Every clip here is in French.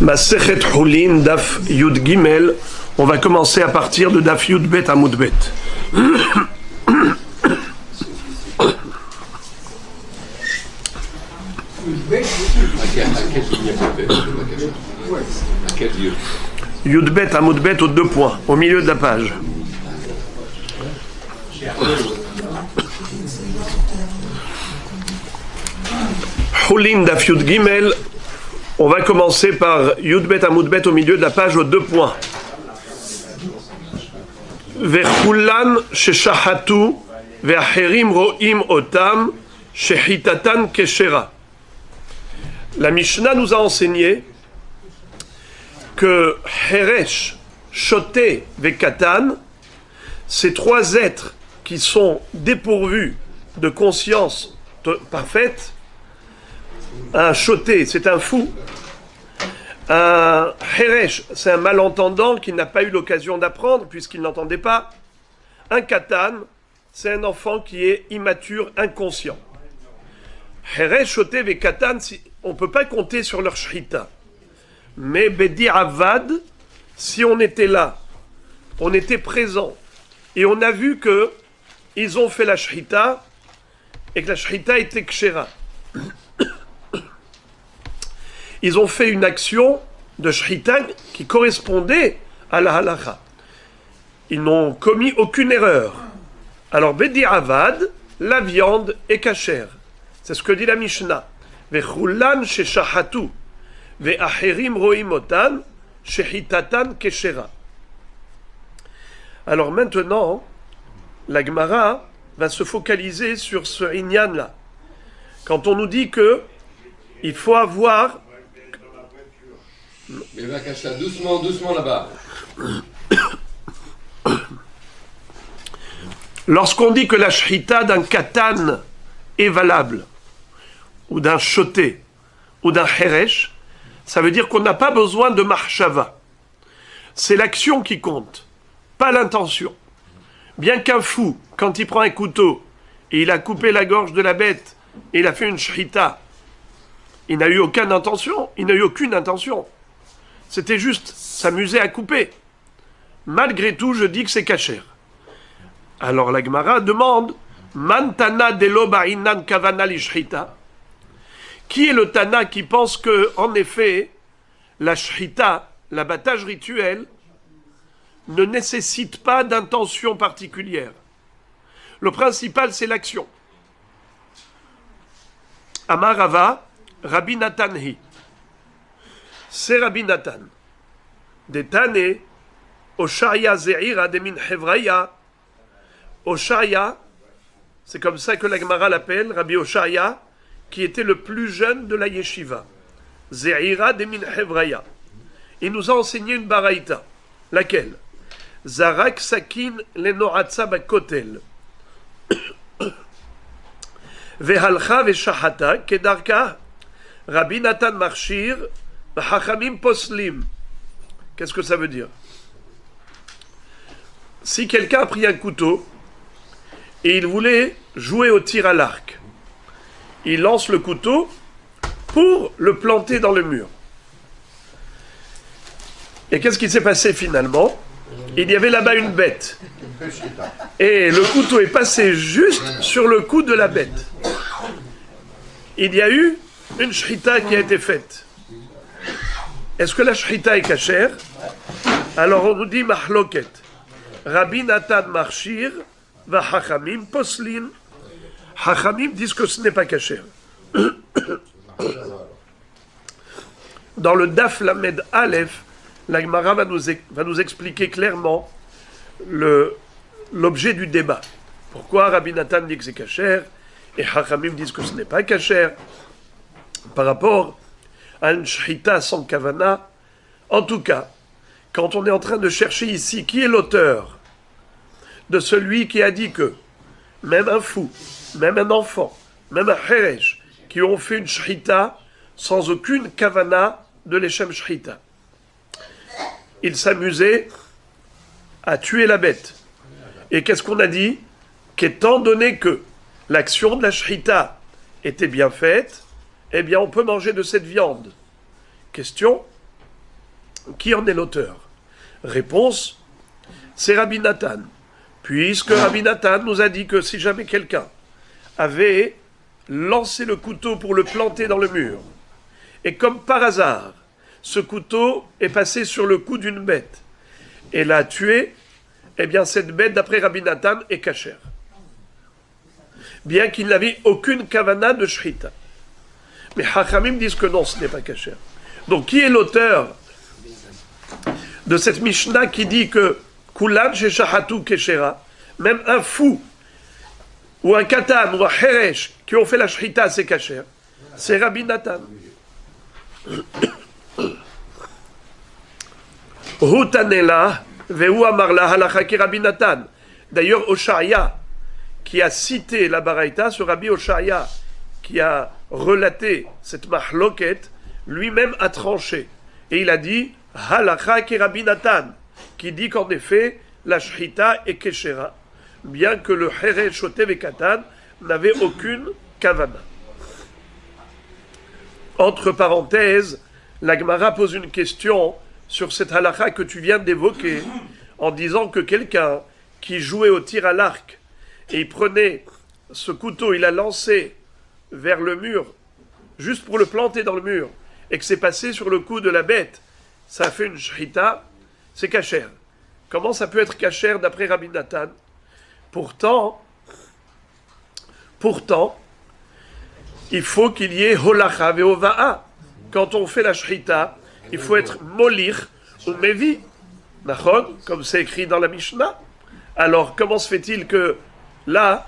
Masechet Hulin, Daf Yud Gimel. On va commencer à partir de Daf Yud Bet Amud Bet. Yud Bet Amud Bet aux 2 points, au milieu de la page. Hulin, Daf Yud Gimel. On va commencer par Yud Bet Amud Bet au milieu de la page aux 2 points. Vechulan sheshahatu ve'acherim ro'im otam shehitatan keshera. La Mishnah nous a enseigné que Heresh, Shoté, Vekatan, ces 3 êtres qui sont dépourvus de conscience parfaite. Un Shoté, c'est un fou. Un Heresh, c'est un malentendant qui n'a pas eu l'occasion d'apprendre puisqu'il n'entendait pas. Un Katan, c'est un enfant qui est immature, inconscient. Heresh, Shoté et Katan, on ne peut pas compter sur leur shrita. Mais Bedi Avad, si on était là, on était présent, et on a vu que ils ont fait la shrita, et que la shrita était kshera. Ils ont fait une action de shrita qui correspondait à la halacha. Ils n'ont commis aucune erreur. Alors, Bedi Avad, la viande est kashère. C'est ce que dit la Mishnah. Vechulan sheshahatu, ve'acherim ro'imotan, shehitatan keshera. Alors maintenant, la Gemara va se focaliser sur ce inyan-là. Quand on nous dit que il faut avoir... Mais va cacher doucement, doucement là-bas. Lorsqu'on dit que la shrita d'un katan est valable, ou d'un shoté, ou d'un heresh, ça veut dire qu'on n'a pas besoin de marshava. C'est l'action qui compte, pas l'intention. Bien qu'un fou, quand il prend un couteau, et il a coupé la gorge de la bête, et il a fait une shrita, il n'a eu aucune intention, C'était juste s'amuser à couper. Malgré tout, je dis que c'est kasher. Alors la Gemara demande, Man tana delo ba'inan kavana li shrita. Qui est le Tana qui pense que, en effet, la shrita, l'abattage rituel, ne nécessite pas d'intention particulière? Le principal, c'est l'action. Amar Rava, Rabbi Natan hi. C'est Rabbi Natan. Detane, Oshaya Ze'ira de min Hevraya. Oshaya, c'est comme ça que la Gemara l'appelle, Rabbi Oshaya, qui était le plus jeune de la yeshiva. Ze'ira de min Hevraya. Il nous a enseigné une baraïta. Laquelle? Zarak sakin lenoratza bakotel. Vehalcha veshahata kedarka. Rabbi Natan marshir. Hachamim poslim. Qu'est-ce que ça veut dire? Si quelqu'un a pris un couteau et il voulait jouer au tir à l'arc, il lance le couteau pour le planter dans le mur. Et qu'est-ce qui s'est passé finalement? Il y avait là-bas une bête. Et le couteau est passé juste sur le cou de la bête. Il y a eu une shrita qui a été faite. Est-ce que la shrita est kashère? Alors on nous dit mahloket. Rabbi Natan marshir va hachamim poslin. Hachamim disent que ce n'est pas kashère. Dans le Daf Lamed Aleph, la Gemara va nous expliquer clairement l'objet du débat. Pourquoi Rabbi Natan dit que c'est kashère et Hachamim disent que ce n'est pas kashère par rapport à une shrita sans kavana. En tout cas, quand on est en train de chercher ici qui est l'auteur de celui qui a dit que même un fou, même un enfant, même un heresh, qui ont fait une shrita sans aucune kavana de l'échem shrita, ils s'amusaient à tuer la bête. Et qu'est-ce qu'on a dit? qu'étant donné que l'action de la shrita était bien faite, eh bien on peut manger de cette viande. Question, qui en est l'auteur? Réponse, c'est Rabbi Nathan. Puisque Rabbi Nathan nous a dit que si jamais quelqu'un avait lancé le couteau pour le planter dans le mur, et comme par hasard, ce couteau est passé sur le cou d'une bête, et l'a tué, eh bien cette bête, d'après Rabbi Nathan, est cachère. Bien qu'il n'avait aucune kavana de shrita. Mais Hachamim disent que non, ce n'est pas cachère. Donc qui est l'auteur de cette Mishnah qui dit que Kulan sheshahatu keshera, même un fou, ou un katan, ou un heresh, qui ont fait la shrita, c'est cachère? C'est Rabbi Nathan. Hutanela, vehu amarla halacha ki Rabbi Nathan. D'ailleurs, Oshaya, qui a cité la Baraïta, ce Rabbi Oshaya, qui a relaté cette mahloket, lui-même a tranché. Et il a dit, halacha ki Rabbi Nathan, qui dit qu'en effet, la shrita est keshera, bien que le heresh shotev et katan n'avait aucune kavana. Entre parenthèses, la Gemara pose une question sur cette halakha que tu viens d'évoquer, en disant que quelqu'un qui jouait au tir à l'arc, et il prenait ce couteau, il l'a lancé vers le mur, juste pour le planter dans le mur, et que c'est passé sur le cou de la bête, ça a fait une shrita, c'est cachère. Comment ça peut être cachère d'après Rabbi Nathan? Pourtant, il faut qu'il y ait holacha veova'a. Quand on fait la shrita, il faut être molir ou mevi, comme c'est écrit dans la Mishnah. Alors, comment se fait-il que là,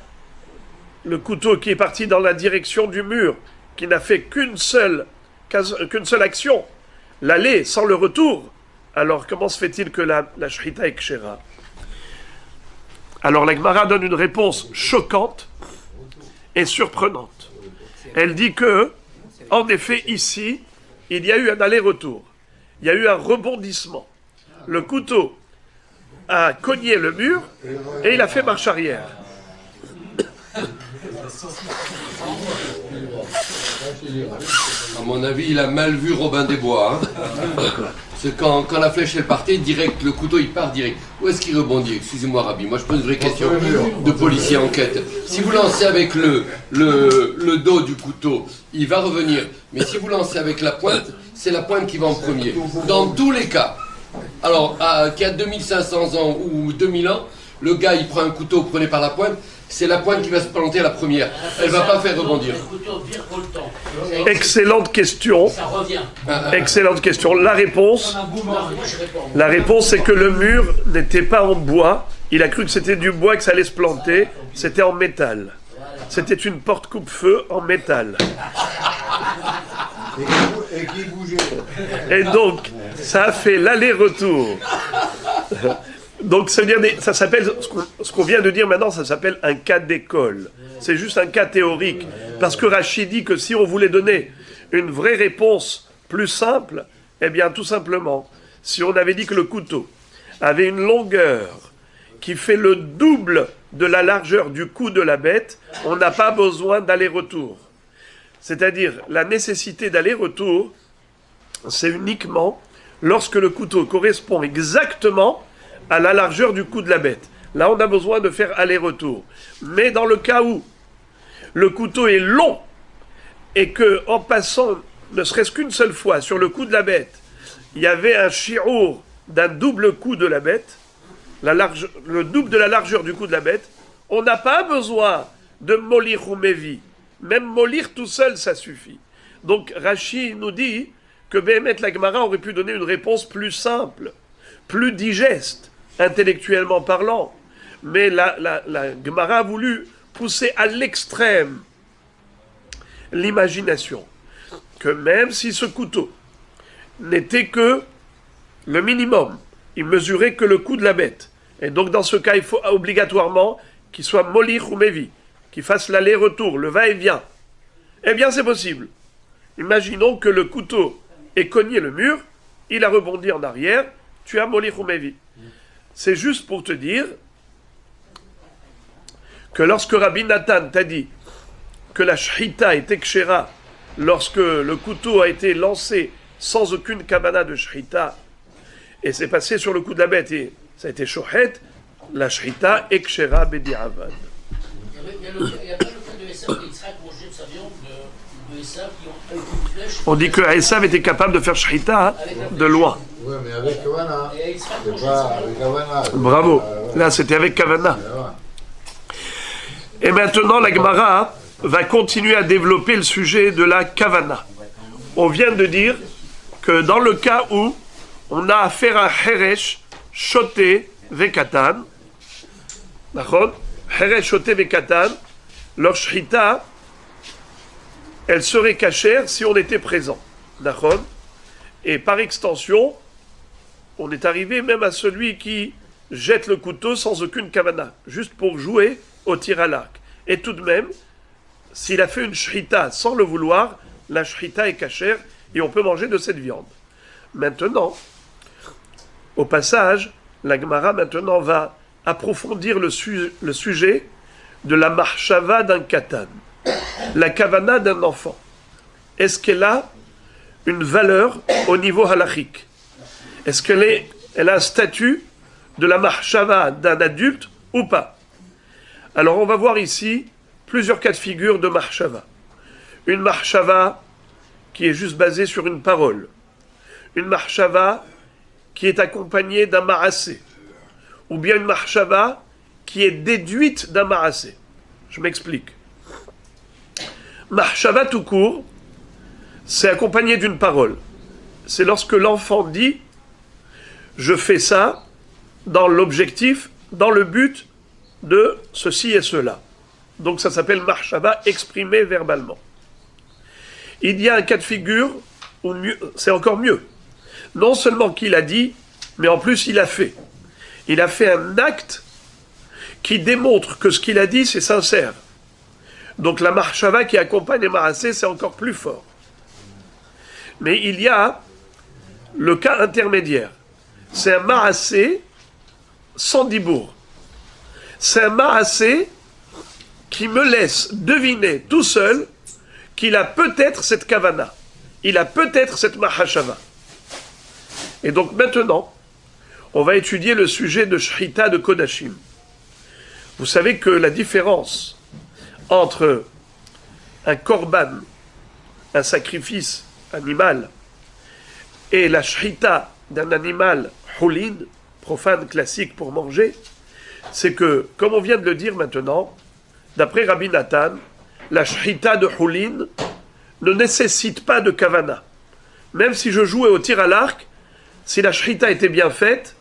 le couteau qui est parti dans la direction du mur, qui n'a fait qu'une seule action, l'aller sans le retour, alors comment se fait-il que la shrita est kshera? Alors la Gemara donne une réponse choquante et surprenante. Elle dit que, en effet, ici, il y a eu un aller-retour. Il y a eu un rebondissement. Le couteau a cogné le mur et il a fait marche arrière. À mon avis, il a mal vu Robin des Bois. C'est quand la flèche est partie, direct, le couteau il part direct. Où est-ce qu'il rebondit? Excusez-moi, Rabbi, moi je pose une vraie question de policier enquête. Si vous lancez avec le dos du couteau, il va revenir. Mais si vous lancez avec la pointe, c'est la pointe qui va en premier. Dans tous les cas, alors qu'il y a 2500 ans ou 2000 ans, le gars il prend un couteau, prenez par la pointe, c'est la pointe qui va se planter à la première. Elle ne va pas faire rebondir. Excellente question. Excellente question. La réponse, c'est que le mur n'était pas en bois. Il a cru que c'était du bois, que ça allait se planter. C'était en métal. C'était une porte coupe-feu en métal. Et qui bougeait. Et donc, ça a fait l'aller-retour. Donc, ça s'appelle, ce qu'on vient de dire maintenant, ça s'appelle un cas d'école. C'est juste un cas théorique. Parce que Rachid dit que si on voulait donner une vraie réponse plus simple, eh bien, tout simplement, si on avait dit que le couteau avait une longueur qui fait le double de la largeur du cou de la bête, on n'a pas besoin d'aller-retour. C'est-à-dire, la nécessité d'aller-retour, c'est uniquement lorsque le couteau correspond exactement à la largeur du cou de la bête. Là, on a besoin de faire aller-retour. Mais dans le cas où le couteau est long et que, en passant ne serait-ce qu'une seule fois sur le cou de la bête, il y avait un shi'ur d'un double cou de la bête, le double de la largeur du cou de la bête, on n'a pas besoin de molir ou mevi. Même molir tout seul, ça suffit. Donc Rashi nous dit que Béhémet la Gemara aurait pu donner une réponse plus simple, plus digeste, intellectuellement parlant. Mais la Gemara a voulu pousser à l'extrême l'imagination. Que même si ce couteau n'était que le minimum, il mesurait que le cou de la bête. Et donc dans ce cas, il faut obligatoirement qu'il soit molir ou mevi, qu'il fasse l'aller-retour, le va-et-vient. Eh bien c'est possible. Imaginons que le couteau ait cogné le mur, il a rebondi en arrière, tu as molir ou mevi. C'est juste pour te dire que lorsque Rabbi Nathan t'a dit que la shchita était kshera, lorsque le couteau a été lancé sans aucune kavana de shchita, et c'est passé sur le cou de la bête, et ça a été shochet, la shchita est kshera bediavad. Il y a pas le cas de Esav et Yitzhak mangé de sa viande de Esav qui ont avec une flèche. On dit que Esav était capable de faire shchita de loin. Oui, mais avec Kavana. Et Yitzhak C'est mangeait de pas sa avec viande. Kavana. Bravo. Là, c'était avec kavana. Et maintenant, la Gemara va continuer à développer le sujet de la kavana. On vient de dire que dans le cas où on a affaire à Heresh, Shoté, Vekatan, d'accord? Heresh, Shoté, Vekatan, leur shrita, elle serait cachère si on était présent, d'accord? Et par extension, on est arrivé même à celui qui jette le couteau sans aucune kavana, juste pour jouer au tir à l'arc. Et tout de même, s'il a fait une shrita sans le vouloir, la shrita est cachère et on peut manger de cette viande. Maintenant, au passage, la Gemara maintenant va approfondir le sujet de la marshava d'un katan, la kavana d'un enfant. Est-ce qu'elle a une valeur au niveau halachique? Est-ce qu'elle a un statut de la marshava d'un adulte ou pas? Alors on va voir ici plusieurs cas de figure de marshava. Une marshava qui est juste basée sur une parole. Une marshava qui est accompagnée d'un marassé. Ou bien une marshava qui est déduite d'un marassé. Je m'explique. Marshava tout court, c'est accompagné d'une parole. C'est lorsque l'enfant dit « je fais ça dans l'objectif, dans le but de ceci et cela ». Donc ça s'appelle marshava exprimé verbalement. Il y a un cas de figure où c'est encore mieux. Non seulement qu'il a dit, mais en plus il a fait. Il a fait un acte qui démontre que ce qu'il a dit, c'est sincère. Donc la marshava qui accompagne les marassés, c'est encore plus fort. Mais il y a le cas intermédiaire. C'est un marassé sans dibour. C'est un marassé qui me laisse deviner tout seul qu'il a peut-être cette kavana. Il a peut-être cette mahashava. Et donc maintenant, on va étudier le sujet de Shrita de Kodashim. Vous savez que la différence entre un korban, un sacrifice animal, et la Shrita d'un animal hulin, profane classique pour manger, c'est que, comme on vient de le dire maintenant, d'après Rabbi Nathan, la Shrita de hulin ne nécessite pas de kavana. Même si je jouais au tir à l'arc, si la shrita était bien faite,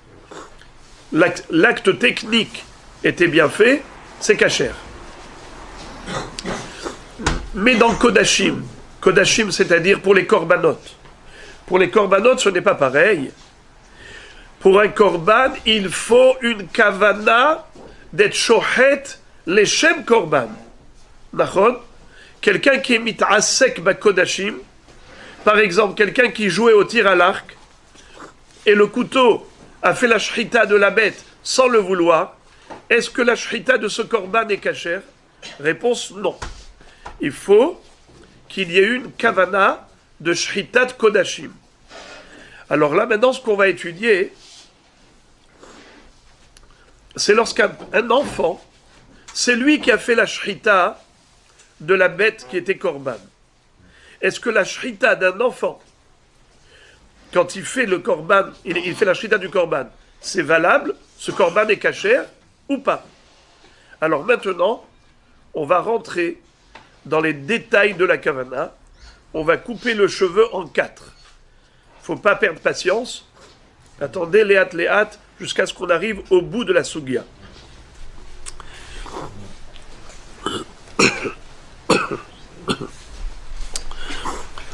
l'acte technique était bien fait, c'est kasher. Mais dans Kodashim, Kodashim c'est-à-dire pour les korbanot, ce n'est pas pareil. Pour un korban, il faut une kavana d'être shochet leshem korban. Nachon? Quelqu'un qui est mit'asek bakodashim, par exemple, quelqu'un qui jouait au tir à l'arc, et le couteau a fait la shrita de la bête sans le vouloir, est-ce que la shrita de ce korban est cachère? Réponse non. Il faut qu'il y ait une kavana de shrita de kodashim. Alors là, maintenant, ce qu'on va étudier, c'est lorsqu'un enfant, c'est lui qui a fait la shrita de la bête qui était korban. Est-ce que la shrita d'un enfant, quand il fait le korban, il fait la shrita du korban, c'est valable, ce korban est cachère ou pas? Alors maintenant, on va rentrer dans les détails de la kavana. On va couper le cheveu en 4. Il ne faut pas perdre patience. Attendez, léat, jusqu'à ce qu'on arrive au bout de la sugya.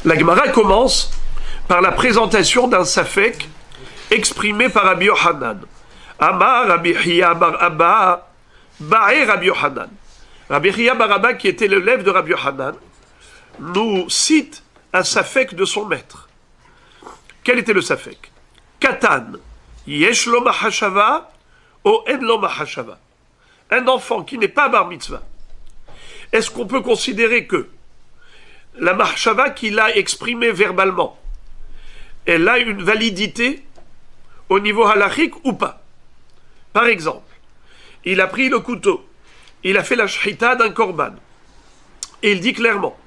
La Gemara commence par la présentation d'un safek exprimé par Rabbi Yochanan. Amar Rabbi Hiya bar Abba, Ba'e Rabbi Yochanan. Rabbi Hiya bar Abba, qui était l'élève de Rabbi Yochanan, nous cite un safek de son maître. Quel était le safek? Katan, yesh lo mahashava, o en lo mahashava. un enfant qui n'est pas bar mitzvah, est-ce qu'on peut considérer que la marshava qu'il a exprimée verbalement, elle a une validité au niveau halachique ou pas? Par exemple, il a pris le couteau, il a fait la shrita d'un korban, et il dit clairement,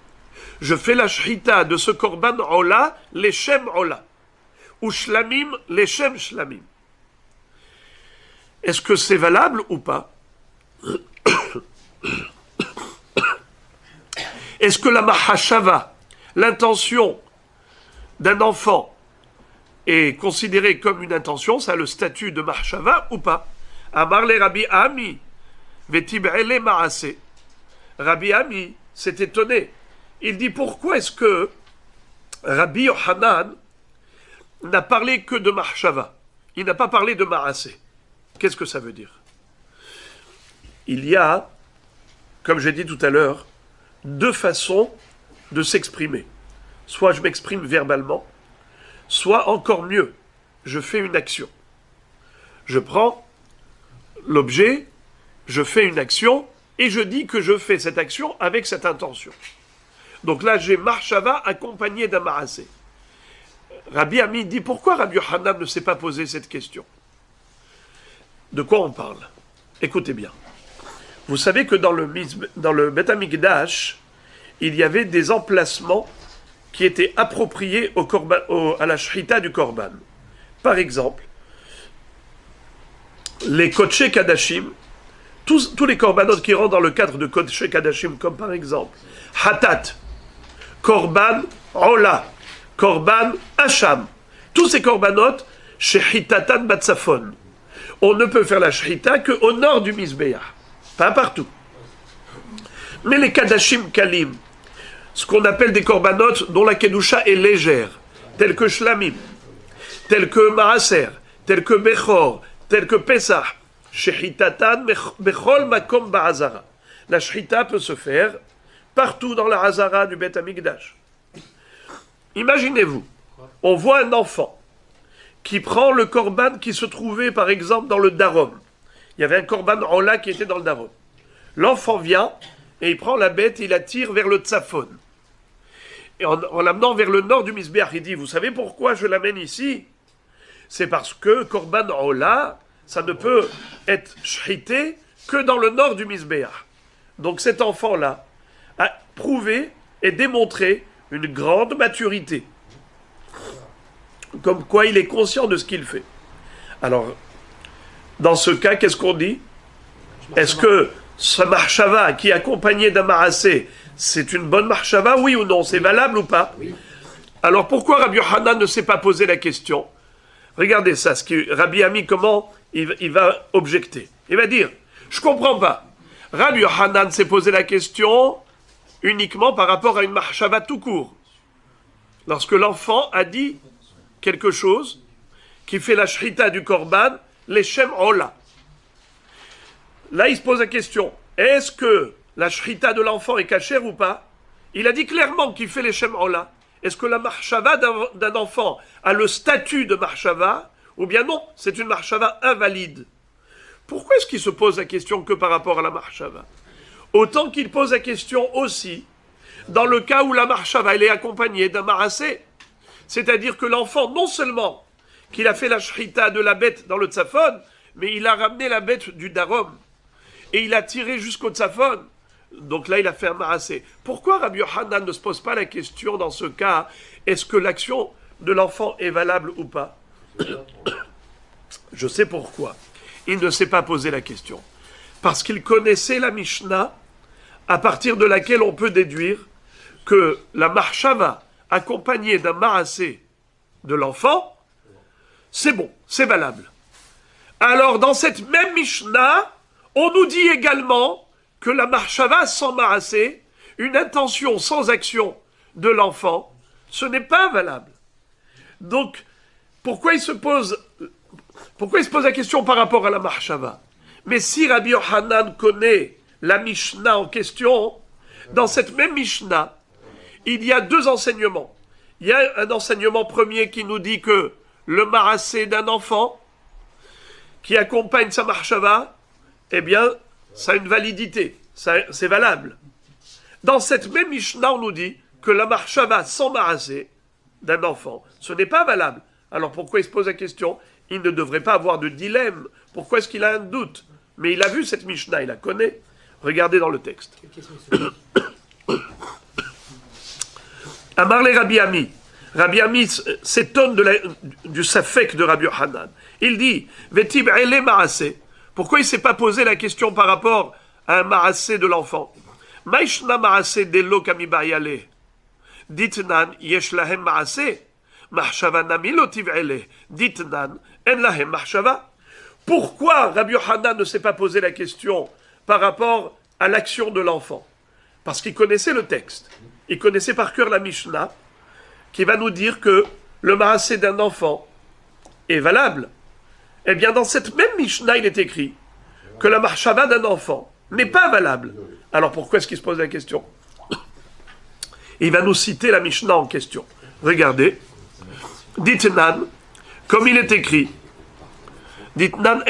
je fais la shrita de ce korban ola, leshem ola, ou shlamim, leshem shlamim. Est-ce que c'est valable ou pas? Est-ce que la mahashava, l'intention d'un enfant, est considérée comme une intention, ça a le statut de mahashava ou pas? Amar le Rabbi Ami, vetib'ele ma'ase. Rabbi Ami s'est étonné. Il dit pourquoi est-ce que Rabbi Yohanan n'a parlé que de mahashava? Il n'a pas parlé de ma'ase. Qu'est-ce que ça veut dire? Il y a, comme j'ai dit tout à l'heure, deux façons de s'exprimer. Soit je m'exprime verbalement, soit encore mieux, je fais une action. Je prends l'objet, je fais une action, et je dis que je fais cette action avec cette intention. Donc là, j'ai marshava accompagné d'un ma'asé. Rabbi Ami dit, pourquoi Rabbi Yohanan ne s'est pas posé cette question? De quoi on parle? Écoutez bien. Vous savez que dans le Beth Amikdash, il y avait des emplacements qui étaient appropriés à la shrita du korban. Par exemple, les Kodesh Kadashim, tous les korbanot qui rentrent dans le cadre de Kodesh Kadashim, comme par exemple Hatat, Korban Ola, Korban Hacham, tous ces korbanot chez Hitatan Batsafon. On ne peut faire la shrita qu'au nord du Mizbeach, pas partout. Mais les Kadashim Kalim, ce qu'on appelle des korbanot dont la kedusha est légère, tels que Shlamim, tels que Maaser, tels que Bechor, tels que Pesach, Shechitatan Bechol Makom Ba'azara. La shrita peut se faire partout dans la Hazara du Beth Amikdash. Imaginez-vous, on voit un enfant qui prend le korban qui se trouvait par exemple dans le Darom. Il y avait un korban Ola qui était dans le Darom. L'enfant vient et il prend la bête et il la tire vers le Tzafon. Et en l'amenant vers le nord du Mizbeach, il dit, vous savez pourquoi je l'amène ici? C'est parce que korban Ola, ça ne peut être shrité que dans le nord du Mizbeach. Donc cet enfant-là a prouvé et démontré une grande maturité. Comme quoi il est conscient de ce qu'il fait. Alors, dans ce cas, qu'est-ce qu'on dit? Est-ce que ce marshava qui est accompagné d'un ma'asé, c'est une bonne marshava, oui ou non? C'est valable ou pas? Oui. Alors pourquoi Rabbi Yohanan ne s'est pas posé la question? Regardez ça, Rabbi Ami, comment il va objecter. Il va dire, je comprends pas. Rabbi Yohanan s'est posé la question uniquement par rapport à une marshava tout court. Lorsque l'enfant a dit quelque chose qui fait la shrita du korban, leshem ola. Là, il se pose la question, est-ce que la shrita de l'enfant est cachère ou pas? Il a dit clairement qu'il fait leshem ola. Est-ce que la marshava d'un enfant a le statut de marshava, ou bien non, c'est une marshava invalide? Pourquoi est-ce qu'il se pose la question que par rapport à la marshava? Autant qu'il pose la question aussi dans le cas où la marshava elle est accompagnée d'un ma'asé. C'est-à-dire que l'enfant, non seulement qu'il a fait la shrita de la bête dans le tzafon, mais il a ramené la bête du darom. Et il a tiré jusqu'au tzafon. Donc là, il a fait un ma'asé. Pourquoi Rabbi Yohanan ne se pose pas la question dans ce cas, est-ce que l'action de l'enfant est valable ou pas? Je sais pourquoi. Il ne s'est pas posé la question. Parce qu'il connaissait la Mishnah, à partir de laquelle on peut déduire que la marshava, accompagné d'un ma'asé de l'enfant, c'est bon, c'est valable. Alors, dans cette même Mishnah, on nous dit également que la marshava sans ma'asé, une intention sans action de l'enfant, ce n'est pas valable. Donc, pourquoi il se pose la question par rapport à la marshava? Mais si Rabbi Yohanan connaît la Mishnah en question, dans cette même Mishnah, il y a deux enseignements. Il y a un enseignement premier qui nous dit que le ma'asé d'un enfant qui accompagne sa marshava, eh bien, ça a une validité, c'est valable. Dans cette même Mishnah, on nous dit que la marchava sans marassé d'un enfant, ce n'est pas valable. Alors pourquoi il se pose la question? Il ne devrait pas avoir de dilemme. Pourquoi est-ce qu'il a un doute? Mais il a vu cette Mishnah, il la connaît. Regardez dans le texte. Amar le Rabbi Ami. Rabbi Ami s'étonne du safek de Rabbi Yochanan. Il dit, Vetib ele marassé. Pourquoi il ne s'est pas posé la question par rapport à un marassé de l'enfant? Maishna marassé delo kamibayale. Ditnan yesh lahem marassé. Mahshava nami lo tiv'ele. Ditnan en lahem mahshava. Pourquoi Rabbi Yochanan ne s'est pas posé la question par rapport à l'action de l'enfant? Parce qu'il connaissait le texte. Il connaissait par cœur la Mishnah, qui va nous dire que le marassé d'un enfant est valable. Eh bien, dans cette même Mishnah, il est écrit que la marchava d'un enfant n'est pas valable. Alors pourquoi est-ce qu'il se pose la question? Il va nous citer la Mishnah en question. Regardez. Ditnan, comme il est écrit, Ditnan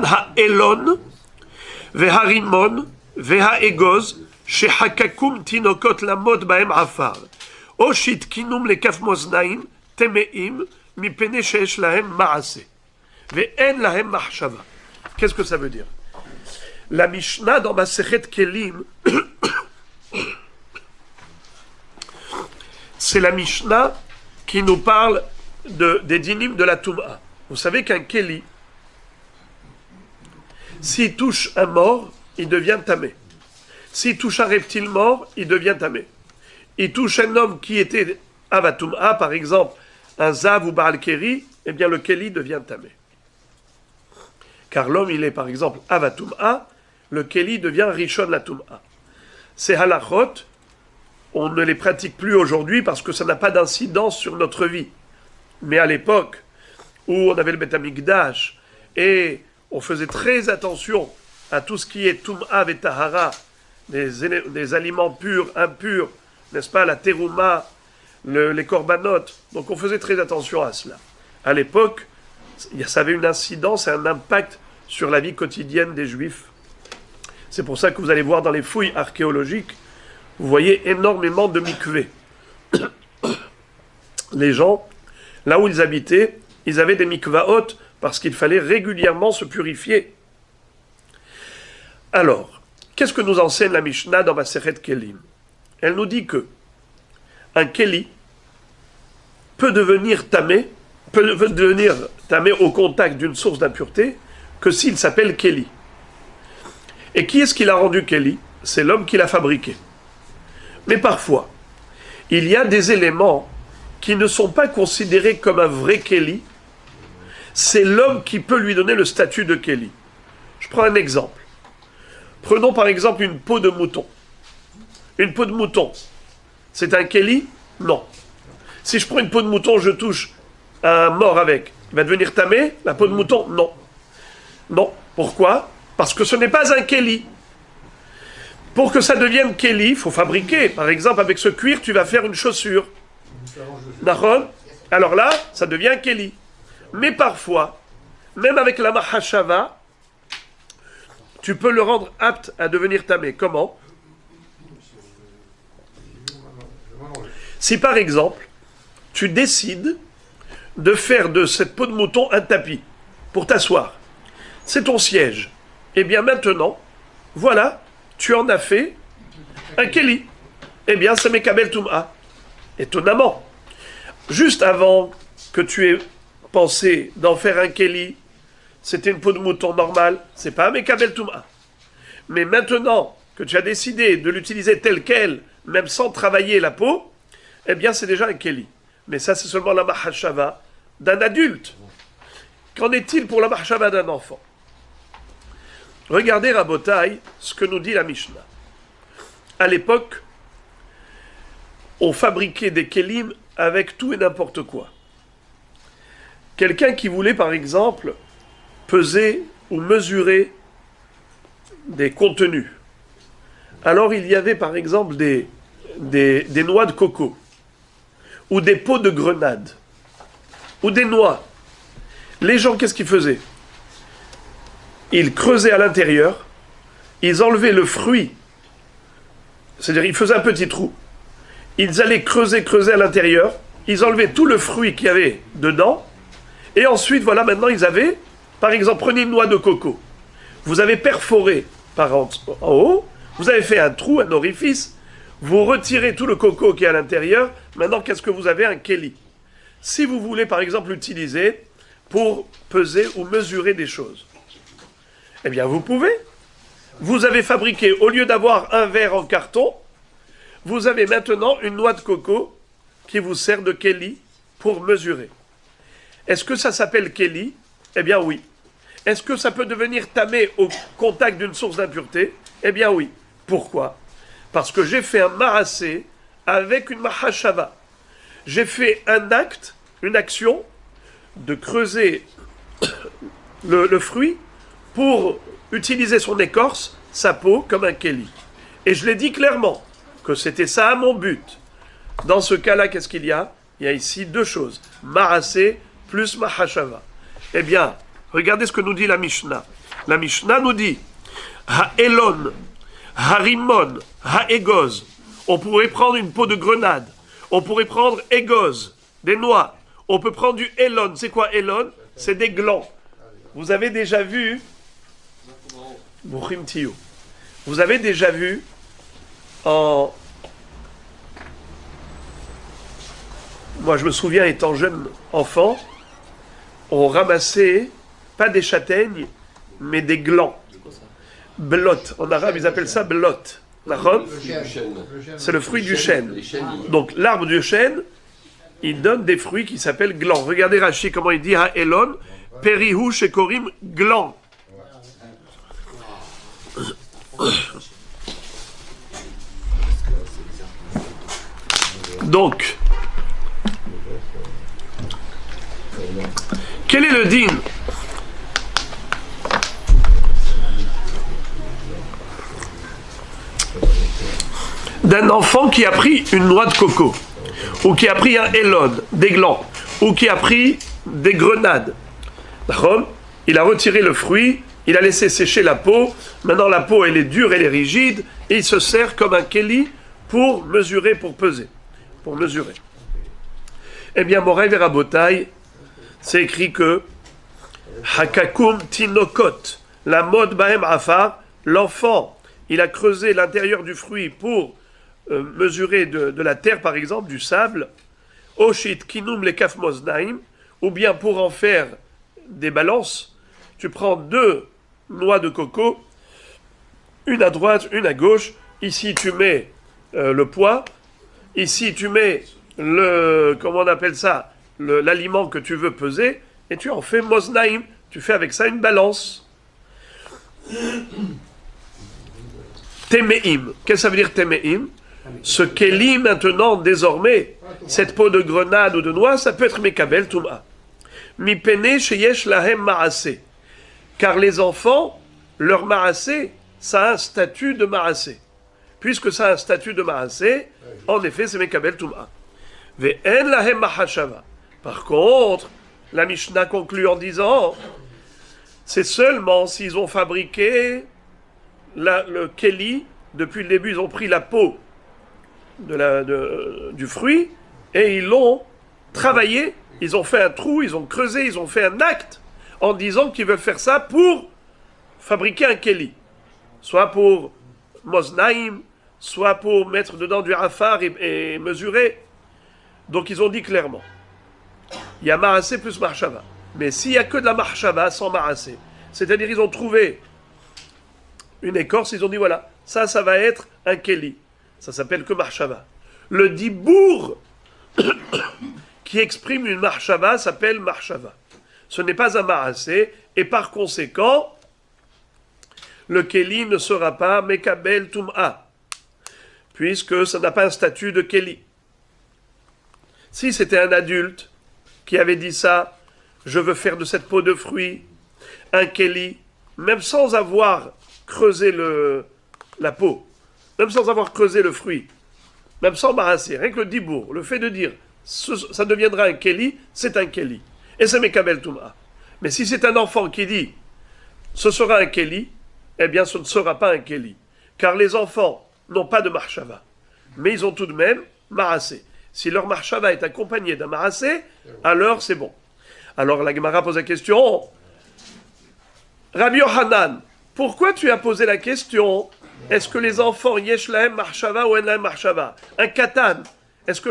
ha'elon, ve'harimon, ve'ha'egoz, shehakakum tinokot lamot ba'em afar. Oshit kinum lekaf moznaim, temeim, mipene sheesh lahem ma'ase. Ve'en lahem mahshava. Qu'est-ce que ça veut dire? La Mishnah dans Masechet Kelim, c'est la Mishnah qui nous parle des dynimes de la Touma. Vous savez qu'un Keli, s'il touche un mort, il devient tamé. S'il touche un reptile mort, il devient tamé. Il touche un homme qui était Avatouma, par exemple, un Zav ou Baal Keri, eh bien le Keli devient tamé. Car l'homme, il est par exemple Avatouma, le Keli devient Rishon la Touma. Ces halachot, on ne les pratique plus aujourd'hui parce que ça n'a pas d'incidence sur notre vie. Mais à l'époque où on avait le Beth Amikdash et on faisait très attention à tout ce qui est Tum'a et Tahara, des aliments purs, impurs, n'est-ce pas, la terouma, les korbanot, donc on faisait très attention à cela. À l'époque, ça avait une incidence et un impact sur la vie quotidienne des Juifs. C'est pour ça que vous allez voir dans les fouilles archéologiques, vous voyez énormément de mikveh. Les gens, là où ils habitaient, ils avaient des mikvaot parce qu'il fallait régulièrement se purifier. Alors, qu'est-ce que nous enseigne la Mishnah dans Masechet Kelim? Elle nous dit que un Keli peut devenir tamé au contact d'une source d'impureté que s'il s'appelle Keli. Et qui est-ce qui l'a rendu Keli? C'est l'homme qui l'a fabriqué. Mais parfois, il y a des éléments qui ne sont pas considérés comme un vrai Keli. C'est l'homme qui peut lui donner le statut de Keli. Je prends un exemple. Prenons par exemple une peau de mouton. Une peau de mouton, c'est un Keli? Non. Si je prends une peau de mouton, je touche un mort avec, il va devenir tamé? La peau de mouton? Non. Non. Pourquoi? Parce que ce n'est pas un Keli. Pour que ça devienne Keli, il faut fabriquer. Par exemple, avec ce cuir, tu vas faire une chaussure. D'accord? Alors là, ça devient Keli. Mais parfois, même avec la mahashava, tu peux le rendre apte à devenir tamé. Comment? Si par exemple, tu décides de faire de cette peau de mouton un tapis pour t'asseoir, c'est ton siège. Eh bien maintenant, voilà, tu en as fait un Keli. Eh bien, c'est Mekabel Toum'a. Étonnamment. Juste avant que tu aies pensé d'en faire un Keli, c'était une peau de mouton normale, c'est pas un Mekabel Toum'a. Mais maintenant que tu as décidé de l'utiliser tel quel, même sans travailler la peau, eh bien, c'est déjà un Keli. Mais ça, c'est seulement la mahashava d'un adulte. Qu'en est-il pour la mahashava d'un enfant? Regardez, Rabotai, ce que nous dit la Mishnah. À l'époque, on fabriquait des kelim avec tout et n'importe quoi. Quelqu'un qui voulait, par exemple, peser ou mesurer des contenus. Alors, il y avait, par exemple, des noix de coco, ou des peaux de grenade, ou des noix. Les gens, qu'est-ce qu'ils faisaient? Ils creusaient à l'intérieur, ils enlevaient le fruit, c'est-à-dire ils faisaient un petit trou, ils allaient creuser à l'intérieur, ils enlevaient tout le fruit qu'il y avait dedans, et ensuite, voilà, maintenant ils avaient, par exemple, prenez une noix de coco, vous avez perforé par en haut, vous avez fait un trou, un orifice, vous retirez tout le coco qui est à l'intérieur, maintenant qu'est-ce que vous avez? Un keli. Si vous voulez, par exemple, l'utiliser pour peser ou mesurer des choses, eh bien, vous pouvez. Vous avez fabriqué, au lieu d'avoir un verre en carton, vous avez maintenant une noix de coco qui vous sert de keli pour mesurer. Est-ce que ça s'appelle keli? Eh bien, oui. Est-ce que ça peut devenir tamé au contact d'une source d'impureté? Eh bien, oui. Pourquoi? Parce que j'ai fait un marassé avec une mahashava. J'ai fait un acte, une action, de creuser le fruit pour utiliser son écorce, sa peau, comme un keli. Et je l'ai dit clairement, que c'était ça mon but. Dans ce cas-là, qu'est-ce qu'il y a? Il y a ici deux choses. Marassé plus mahashava. Eh bien, regardez ce que nous dit la Mishnah. La Mishnah nous dit Ha-elon, ha-rimon, ha-egoz. On pourrait prendre une peau de grenade. On pourrait prendre egoz, des noix. On peut prendre du elon. C'est quoi elon? C'est des glands. Vous avez déjà vu vous avez déjà vu moi je me souviens étant jeune enfant, on ramassait pas des châtaignes, mais des glands. Blot. En arabe, ils appellent ça blot. C'est le fruit du chêne. Donc l'arbre du chêne, il donne des fruits qui s'appellent glands. Regardez Rashi comment il dit Elon, perihu shekorim gland. Donc, quel est le din d'un enfant qui a pris une noix de coco, ou qui a pris un elon, des glands, ou qui a pris des grenades? Il a retiré le fruit, il a laissé sécher la peau, maintenant la peau elle est dure, elle est rigide, et il se sert comme un keli pour mesurer, pour peser, pour mesurer. Eh bien, Moray Verabotai, c'est écrit que Hakakum Tinokot, la mode Bahem Afar, l'enfant, il a creusé l'intérieur du fruit pour mesurer de la terre, par exemple, du sable, Oshit Kinum le Kafmoznaim, ou bien pour en faire des balances, tu prends deux noix de coco, une à droite, une à gauche, ici tu mets le poids, ici tu mets comment on appelle ça, l'aliment que tu veux peser, et tu en fais moznaim, tu fais avec ça une balance. Temeim, qu'est-ce que ça veut dire temeim? Ce keli maintenant, désormais, cette peau de grenade ou de noix, ça peut être mekabel tum'a. Mi pene sheyesh lahem ma'aseh. Car les enfants, leur ma'aseh, ça a un statut de ma'aseh. Puisque ça a un statut de ma'aseh, en effet, c'est mekabel tum'a. Ve'en lahem mahashava. Par contre, la Mishnah conclut en disant, c'est seulement s'ils ont fabriqué le keli, depuis le début, ils ont pris la peau du fruit, et ils l'ont travaillé, ils ont fait un trou, ils ont creusé, ils ont fait un acte, en disant qu'ils veulent faire ça pour fabriquer un keli. Soit pour moznaim, soit pour mettre dedans du afar et mesurer. Donc ils ont dit clairement, il y a marassé plus marshava. Mais s'il n'y a que de la marshava sans marassé, c'est-à-dire ils ont trouvé une écorce, ils ont dit voilà, ça va être un keli. Ça s'appelle que marshava. Le dibour qui exprime une marshava s'appelle marshava. Ce n'est pas un marassé, et par conséquent, le keli ne sera pas mekabel tum'a, puisque ça n'a pas un statut de keli. Si c'était un adulte qui avait dit ça, je veux faire de cette peau de fruit un keli, même sans avoir creusé la peau, même sans avoir creusé le fruit, même sans marasser, rien que le dibour, le fait de dire ça deviendra un keli, c'est un keli. Et c'est mekabel tum'a. Mais si c'est un enfant qui dit ce sera un keli, eh bien ce ne sera pas un Keli. Car les enfants n'ont pas de Marshava. Mais ils ont tout de même Marassé. Si leur Marshava est accompagné d'un Marassé, alors c'est bon. Alors la Gemara pose la question, Rabbi Yohanan, pourquoi tu as posé la question, est-ce que les enfants Yesh Lahem Marshava ou En Lahem Marshava? Un Katan, est-ce que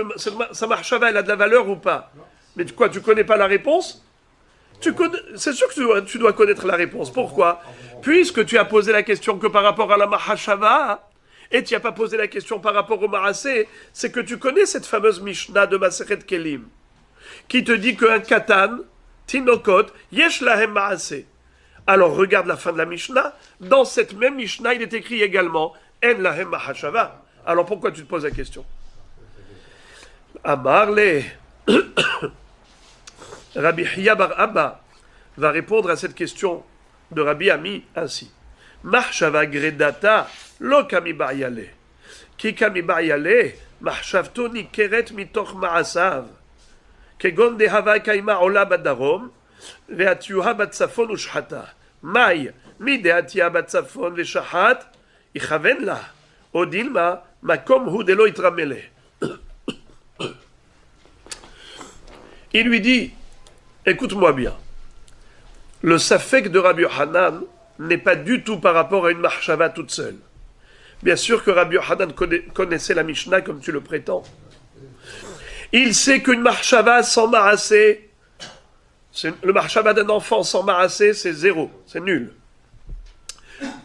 sa Marshava elle a de la valeur ou pas? Mais quoi, tu connais pas la réponse? C'est sûr que tu dois connaître la réponse. Pourquoi? Puisque tu as posé la question que par rapport à la Mahashava, et tu n'as pas posé la question par rapport au Marassé, c'est que tu connais cette fameuse Mishnah de Masechet Kelim, qui te dit qu'un Katan, Tinokot, Yesh Lahem Marassé. Alors regarde la fin de la Mishnah, dans cette même Mishnah, il est écrit également En Lahem Mahashava. Alors pourquoi tu te poses la question? Amarle. Rabbi Hiya bar Abba va répondre à cette question de Rabbi Ami ainsi. Mahshava gredata lo kami bar yale. Ki kami bar yale, mahshavto nikeret mitoch ma'asav. Kegon de hava kaima ola badarom, ve'atyuha batsafon ushhata. Mai, mi de atia batsafon ve'shahat, ichaven la. Odilma, makom hu de lo itramele. Il lui dit, écoute-moi bien, le safek de Rabbi Yohanan n'est pas du tout par rapport à une marshava toute seule. Bien sûr que Rabbi Yohanan connaissait la Mishnah comme tu le prétends. Il sait qu'une marshava sans marassé, le marshava d'un enfant sans marassé, c'est zéro, c'est nul.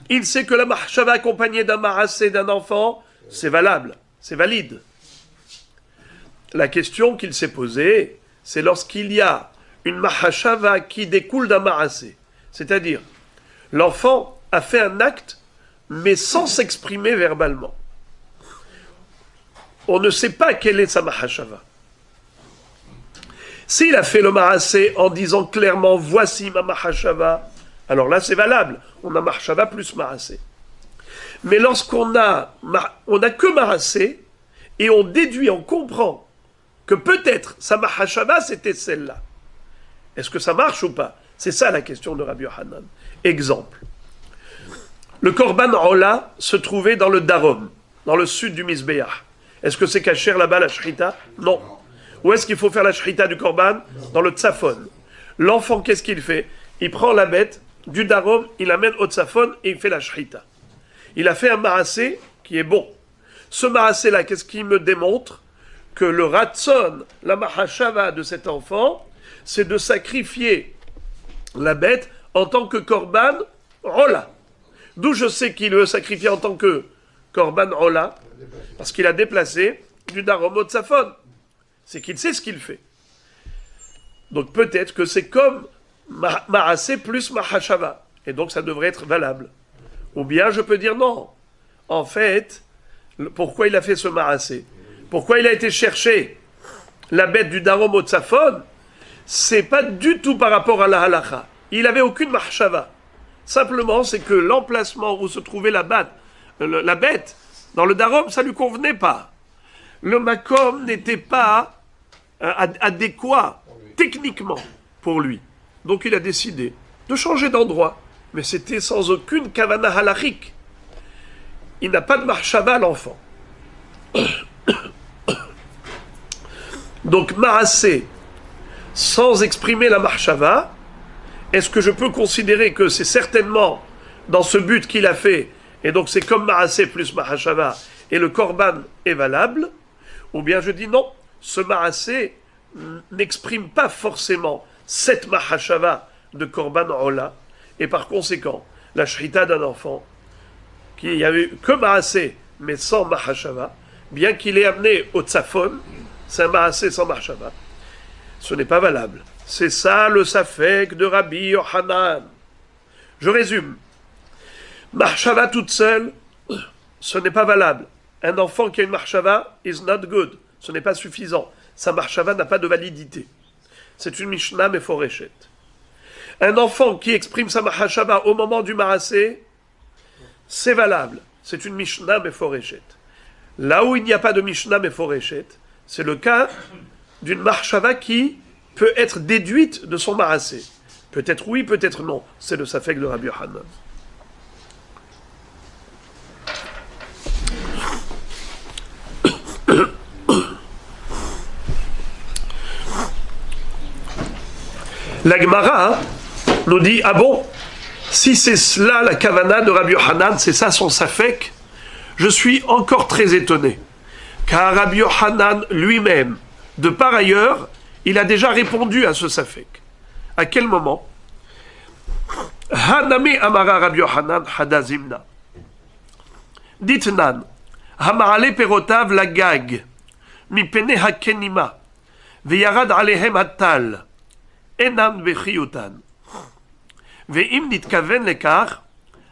Il sait que la marshava accompagnée d'un marassé d'un enfant, c'est valable, c'est valide. La question qu'il s'est posée, c'est lorsqu'il y a une mahashava qui découle d'un marassé. C'est-à-dire, l'enfant a fait un acte, mais sans s'exprimer verbalement. On ne sait pas quelle est sa mahashava. S'il a fait le marassé en disant clairement « Voici ma mahashava », alors là c'est valable. On a mahashava plus marassé. Mais lorsqu'on on a que marassé, et on déduit, on comprend que peut-être sa mahashava c'était celle-là. Est-ce que ça marche ou pas? C'est ça la question de Rabbi Yohanan. Exemple. Le Korban Ola se trouvait dans le Darom, dans le sud du Mizbeach. Est-ce que c'est kasher là-bas la shrita? Non. Où est-ce qu'il faut faire la shrita du Korban? Dans le Tzafon. L'enfant, qu'est-ce qu'il fait? Il prend la bête du Darom, il l'amène au Tzafon et il fait la shrita. Il a fait un marassé qui est bon. Ce marassé-là, qu'est-ce qu'il me démontre? Que le ratson, la mahashava de cet enfant, c'est de sacrifier la bête en tant que korban rola. D'où je sais qu'il veut sacrifier en tant que korban rola, parce qu'il a déplacé du darom au tzafon. C'est qu'il sait ce qu'il fait. Donc peut-être que c'est comme marassé plus mahashava, et donc ça devrait être valable. Ou bien je peux dire non. En fait, pourquoi il a fait ce marassé? Pourquoi il a été chercher la bête du darom au tzafon? C'est pas du tout par rapport à la halacha. Il n'avait aucune mahshava. Simplement, c'est que l'emplacement où se trouvait la bête, dans le darom, ça ne lui convenait pas. Le makom n'était pas adéquat techniquement pour lui. Donc il a décidé de changer d'endroit. Mais c'était sans aucune kavana halachique. Il n'a pas de mahshava, l'enfant. Donc marassé, sans exprimer la mahshava, est-ce que je peux considérer que c'est certainement dans ce but qu'il a fait, et donc c'est comme marassé plus mahashava, et le korban est valable? Ou bien je dis non, ce marassé n'exprime pas forcément cette mahashava de korban ola, et par conséquent, la shrita d'un enfant, qui n'y avait que marassé, mais sans mahashava, bien qu'il ait amené au tzafon, c'est un marassé sans mahashava, ce n'est pas valable. C'est ça le safek de Rabbi Yohanan. Je résume. Mahshava toute seule, ce n'est pas valable. Un enfant qui a une mahshava is not good. Ce n'est pas suffisant. Sa mahshava n'a pas de validité. C'est une mishnah meforeshet. Un enfant qui exprime sa mahshava au moment du marassé, c'est valable. C'est une mishnah meforeshet. Là où il n'y a pas de mishnah meforeshet, c'est le cas d'une mahshava qui peut être déduite de son marassé. Peut-être oui, peut-être non. C'est le safek de Rabbi Yohanan. La Gemara nous dit, ah bon, si c'est cela la kavana de Rabbi Yochanan, c'est ça son safek, je suis encore très étonné. Car Rabbi Yochanan lui-même, de par ailleurs, il a déjà répondu à ce safek. À quel moment? Hanami amara Rabbi Yochanan hadazimna. Ditnan, hama'ale perotav la gag, mi pene hakenima, veyarad alehem hatal, enan bechiyutan. Ve'im nitkaven lekar,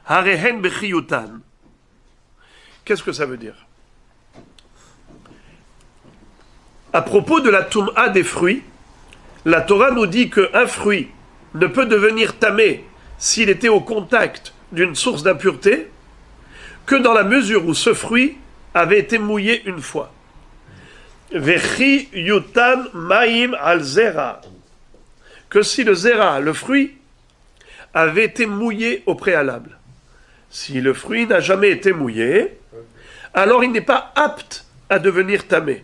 harehen bechiyutan. Qu'est-ce que ça veut dire? À propos de la toum'a des fruits, la Torah nous dit qu'un fruit ne peut devenir tamé s'il était au contact d'une source d'impureté que dans la mesure où ce fruit avait été mouillé une fois. Vechi yutan ma'im al zera. Que si le zera, le fruit, avait été mouillé au préalable. Si le fruit n'a jamais été mouillé, alors il n'est pas apte à devenir tamé.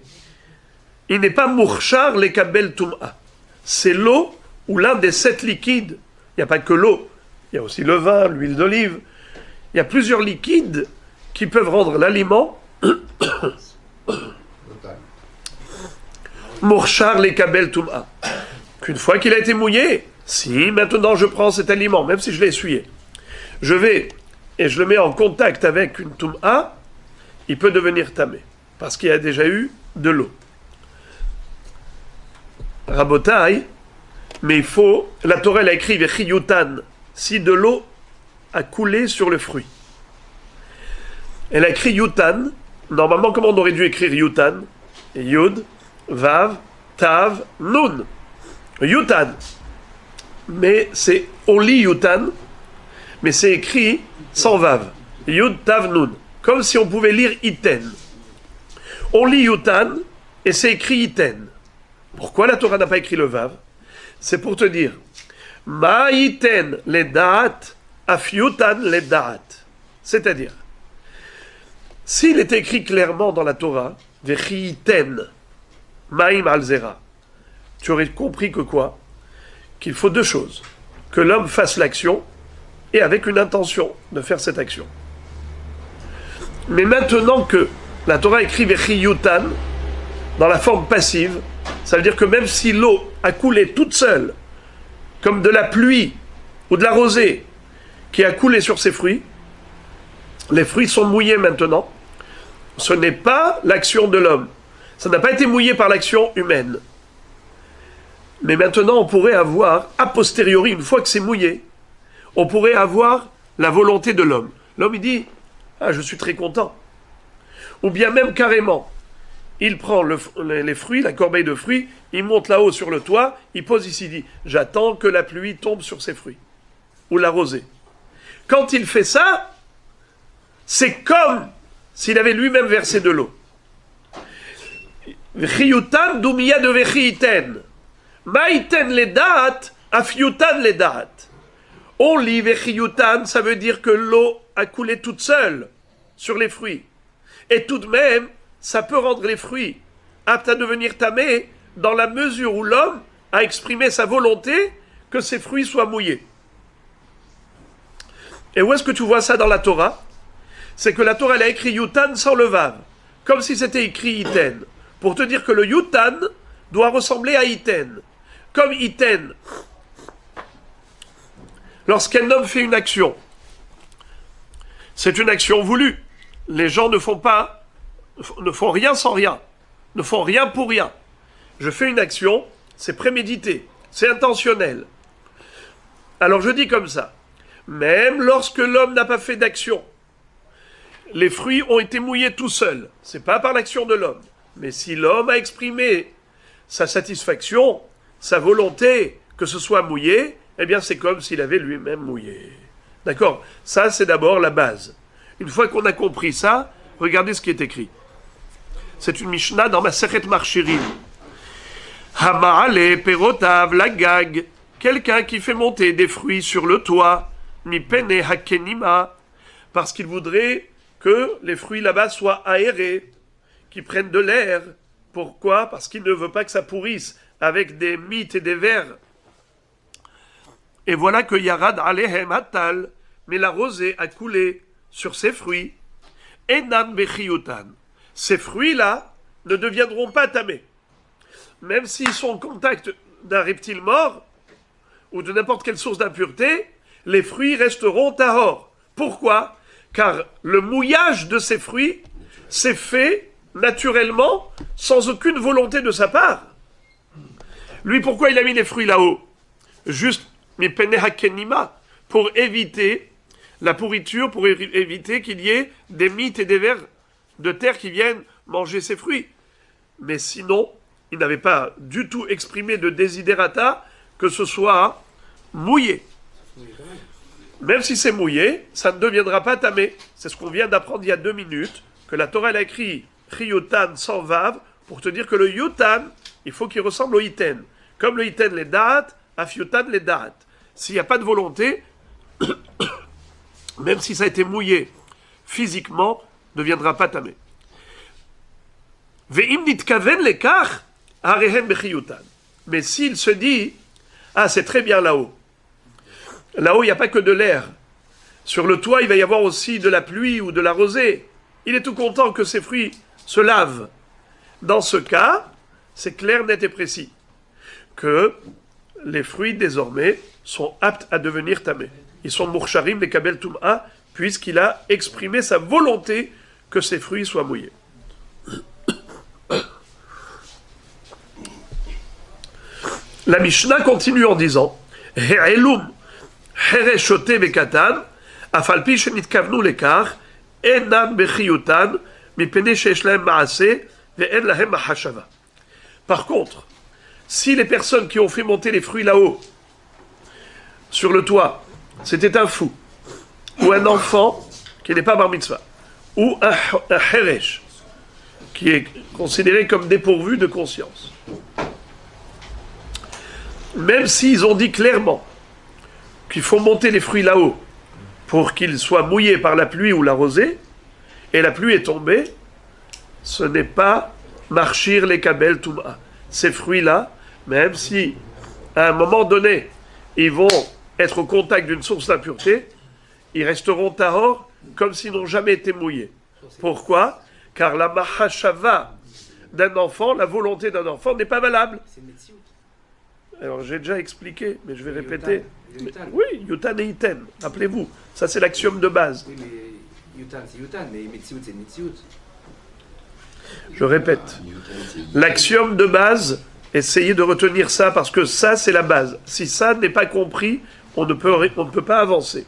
Il n'est pas mourchar les kabel tum'a. C'est l'eau ou l'un des 7 liquides. Il n'y a pas que l'eau. Il y a aussi le vin, l'huile d'olive. Il y a plusieurs liquides qui peuvent rendre l'aliment mourchar les kabel tum'a. Qu'une fois qu'il a été mouillé, si maintenant je prends cet aliment, même si je l'ai essuyé, je vais et je le mets en contact avec une tum'a, il peut devenir tamé. Parce qu'il y a déjà eu de l'eau. Rabotai, mais il faut, la Torah elle a écrit Vechiyutan, si de l'eau a coulé sur le fruit. Elle a écrit Yutan, normalement comment on aurait dû écrire Yutan? Yud, Vav, Tav, Nun. Yutan. Mais c'est, on lit Yutan, mais c'est écrit sans Vav. Yud, Tav, Nun. Comme si on pouvait lire Iten. On lit Yutan, et c'est écrit Iten. Pourquoi la Torah n'a pas écrit le Vav? C'est pour te dire, Ma'iten le da'at, afyutan le da'at. C'est-à-dire, s'il était écrit clairement dans la Torah, Vechiyiten, Ma'im al-zera, tu aurais compris que quoi? Qu'il faut 2 choses. Que l'homme fasse l'action, et avec une intention de faire cette action. Mais maintenant que la Torah écrit Vechiyutan, dans la forme passive, ça veut dire que même si l'eau a coulé toute seule, comme de la pluie ou de la rosée qui a coulé sur ses fruits, les fruits sont mouillés maintenant. Ce n'est pas l'action de l'homme. Ça n'a pas été mouillé par l'action humaine. Mais maintenant, on pourrait avoir, a posteriori, une fois que c'est mouillé, on pourrait avoir la volonté de l'homme. L'homme, il dit, ah, je suis très content. Ou bien même carrément, il prend les fruits, la corbeille de fruits, il monte là-haut sur le toit, il pose ici, il dit, j'attends que la pluie tombe sur ces fruits. Ou la rosée. Quand il fait ça, c'est comme s'il avait lui-même versé de l'eau. Vechiyutan dumiya de vechiyiten. Ma'iten le da'at, afyutan le da'at. On lit vechiyutan, ça veut dire que l'eau a coulé toute seule sur les fruits. Et tout de même, ça peut rendre les fruits aptes à devenir tamés dans la mesure où l'homme a exprimé sa volonté que ces fruits soient mouillés. Et où est-ce que tu vois ça dans la Torah? C'est que la Torah elle a écrit Yutan sans le Vav, comme si c'était écrit Iten, pour te dire que le Yutan doit ressembler à Iten. Comme Iten, lorsqu'un homme fait une action, c'est une action voulue. Les gens ne font rien sans rien, ne font rien pour rien. Je fais une action, c'est prémédité, c'est intentionnel. Alors je dis comme ça, même lorsque l'homme n'a pas fait d'action, les fruits ont été mouillés tout seuls. C'est pas par l'action de l'homme. Mais si l'homme a exprimé sa satisfaction, sa volonté que ce soit mouillé, eh bien c'est comme s'il avait lui-même mouillé. D'accord? Ça, c'est d'abord la base. Une fois qu'on a compris ça, regardez ce qui est écrit. C'est une Mishnah dans Masechet Marchirim. Hama'ale perotav lagag. Quelqu'un qui fait monter des fruits sur le toit. Mi pene hakenima. Parce qu'il voudrait que les fruits là-bas soient aérés. qui prennent de l'air. Pourquoi? Parce qu'il ne veut pas que ça pourrisse avec des mites et des vers. Et voilà que Yarad Alehem Hatal, mais la rosée a coulé sur ces fruits. Enan Bechiyutan. Ces fruits-là ne deviendront pas tamés. Même s'ils sont en contact d'un reptile mort ou de n'importe quelle source d'impureté, les fruits resteront tahor. Pourquoi? Car le mouillage de ces fruits s'est fait naturellement, sans aucune volonté de sa part. Lui, pourquoi il a mis les fruits là-haut? Juste, pour éviter la pourriture, pour éviter qu'il y ait des mites et des vers de terre qui viennent manger ses fruits. Mais sinon, il n'avait pas du tout exprimé de desiderata que ce soit mouillé. Même si c'est mouillé, ça ne deviendra pas tamé. C'est ce qu'on vient d'apprendre il y a 2 minutes, que la Torah elle a écrit Chiyutan sans vav, pour te dire que le yutan, il faut qu'il ressemble au iten. Comme le iten les da'at, afyutan les da'at. S'il n'y a pas de volonté, même si ça a été mouillé physiquement, ne deviendra pas tamé. Ve'im nitkaven lekach, harehen bechiyutan. Mais s'il se dit, ah c'est très bien là-haut. Là-haut, il n'y a pas que de l'air. Sur le toit, il va y avoir aussi de la pluie ou de la rosée. Il est tout content que ses fruits se lavent. Dans ce cas, c'est clair, net et précis que les fruits, désormais, sont aptes à devenir tamés. Ils sont moursharim les kabel tum'a, puisqu'il a exprimé sa volonté que ces fruits soient mouillés. La Mishnah continue en disant He'elum Hereshote vekatan, afalpi shenitkavnu lekar, enan bechiyutan, mipene shesh lahem maaseh, ve'en lahem mahashava. Par contre, si les personnes qui ont fait monter les fruits là-haut, sur le toit, c'était un fou, ou un enfant qui n'est pas bar mitzvah, ou un heresh, qui est considéré comme dépourvu de conscience, même s'ils ont dit clairement qu'il faut monter les fruits là-haut pour qu'ils soient mouillés par la pluie ou la rosée, et la pluie est tombée, ce n'est pas marchir les kabel tum'a. Ces fruits-là, même si à un moment donné, ils vont être au contact d'une source d'impureté, ils resteront tahor comme s'ils n'ont jamais été mouillés. Pourquoi? Car la mahashava d'un enfant, la volonté d'un enfant n'est pas valable. Alors j'ai déjà expliqué, mais je vais répéter. Oui, yutan et iten, rappelez-vous, ça c'est l'axiome de base. Oui, mais yutan c'est yutan, mais metsiout c'est metsiout. Je répète, l'axiome de base, essayez de retenir ça parce que ça c'est la base. Si ça n'est pas compris, on ne peut pas avancer.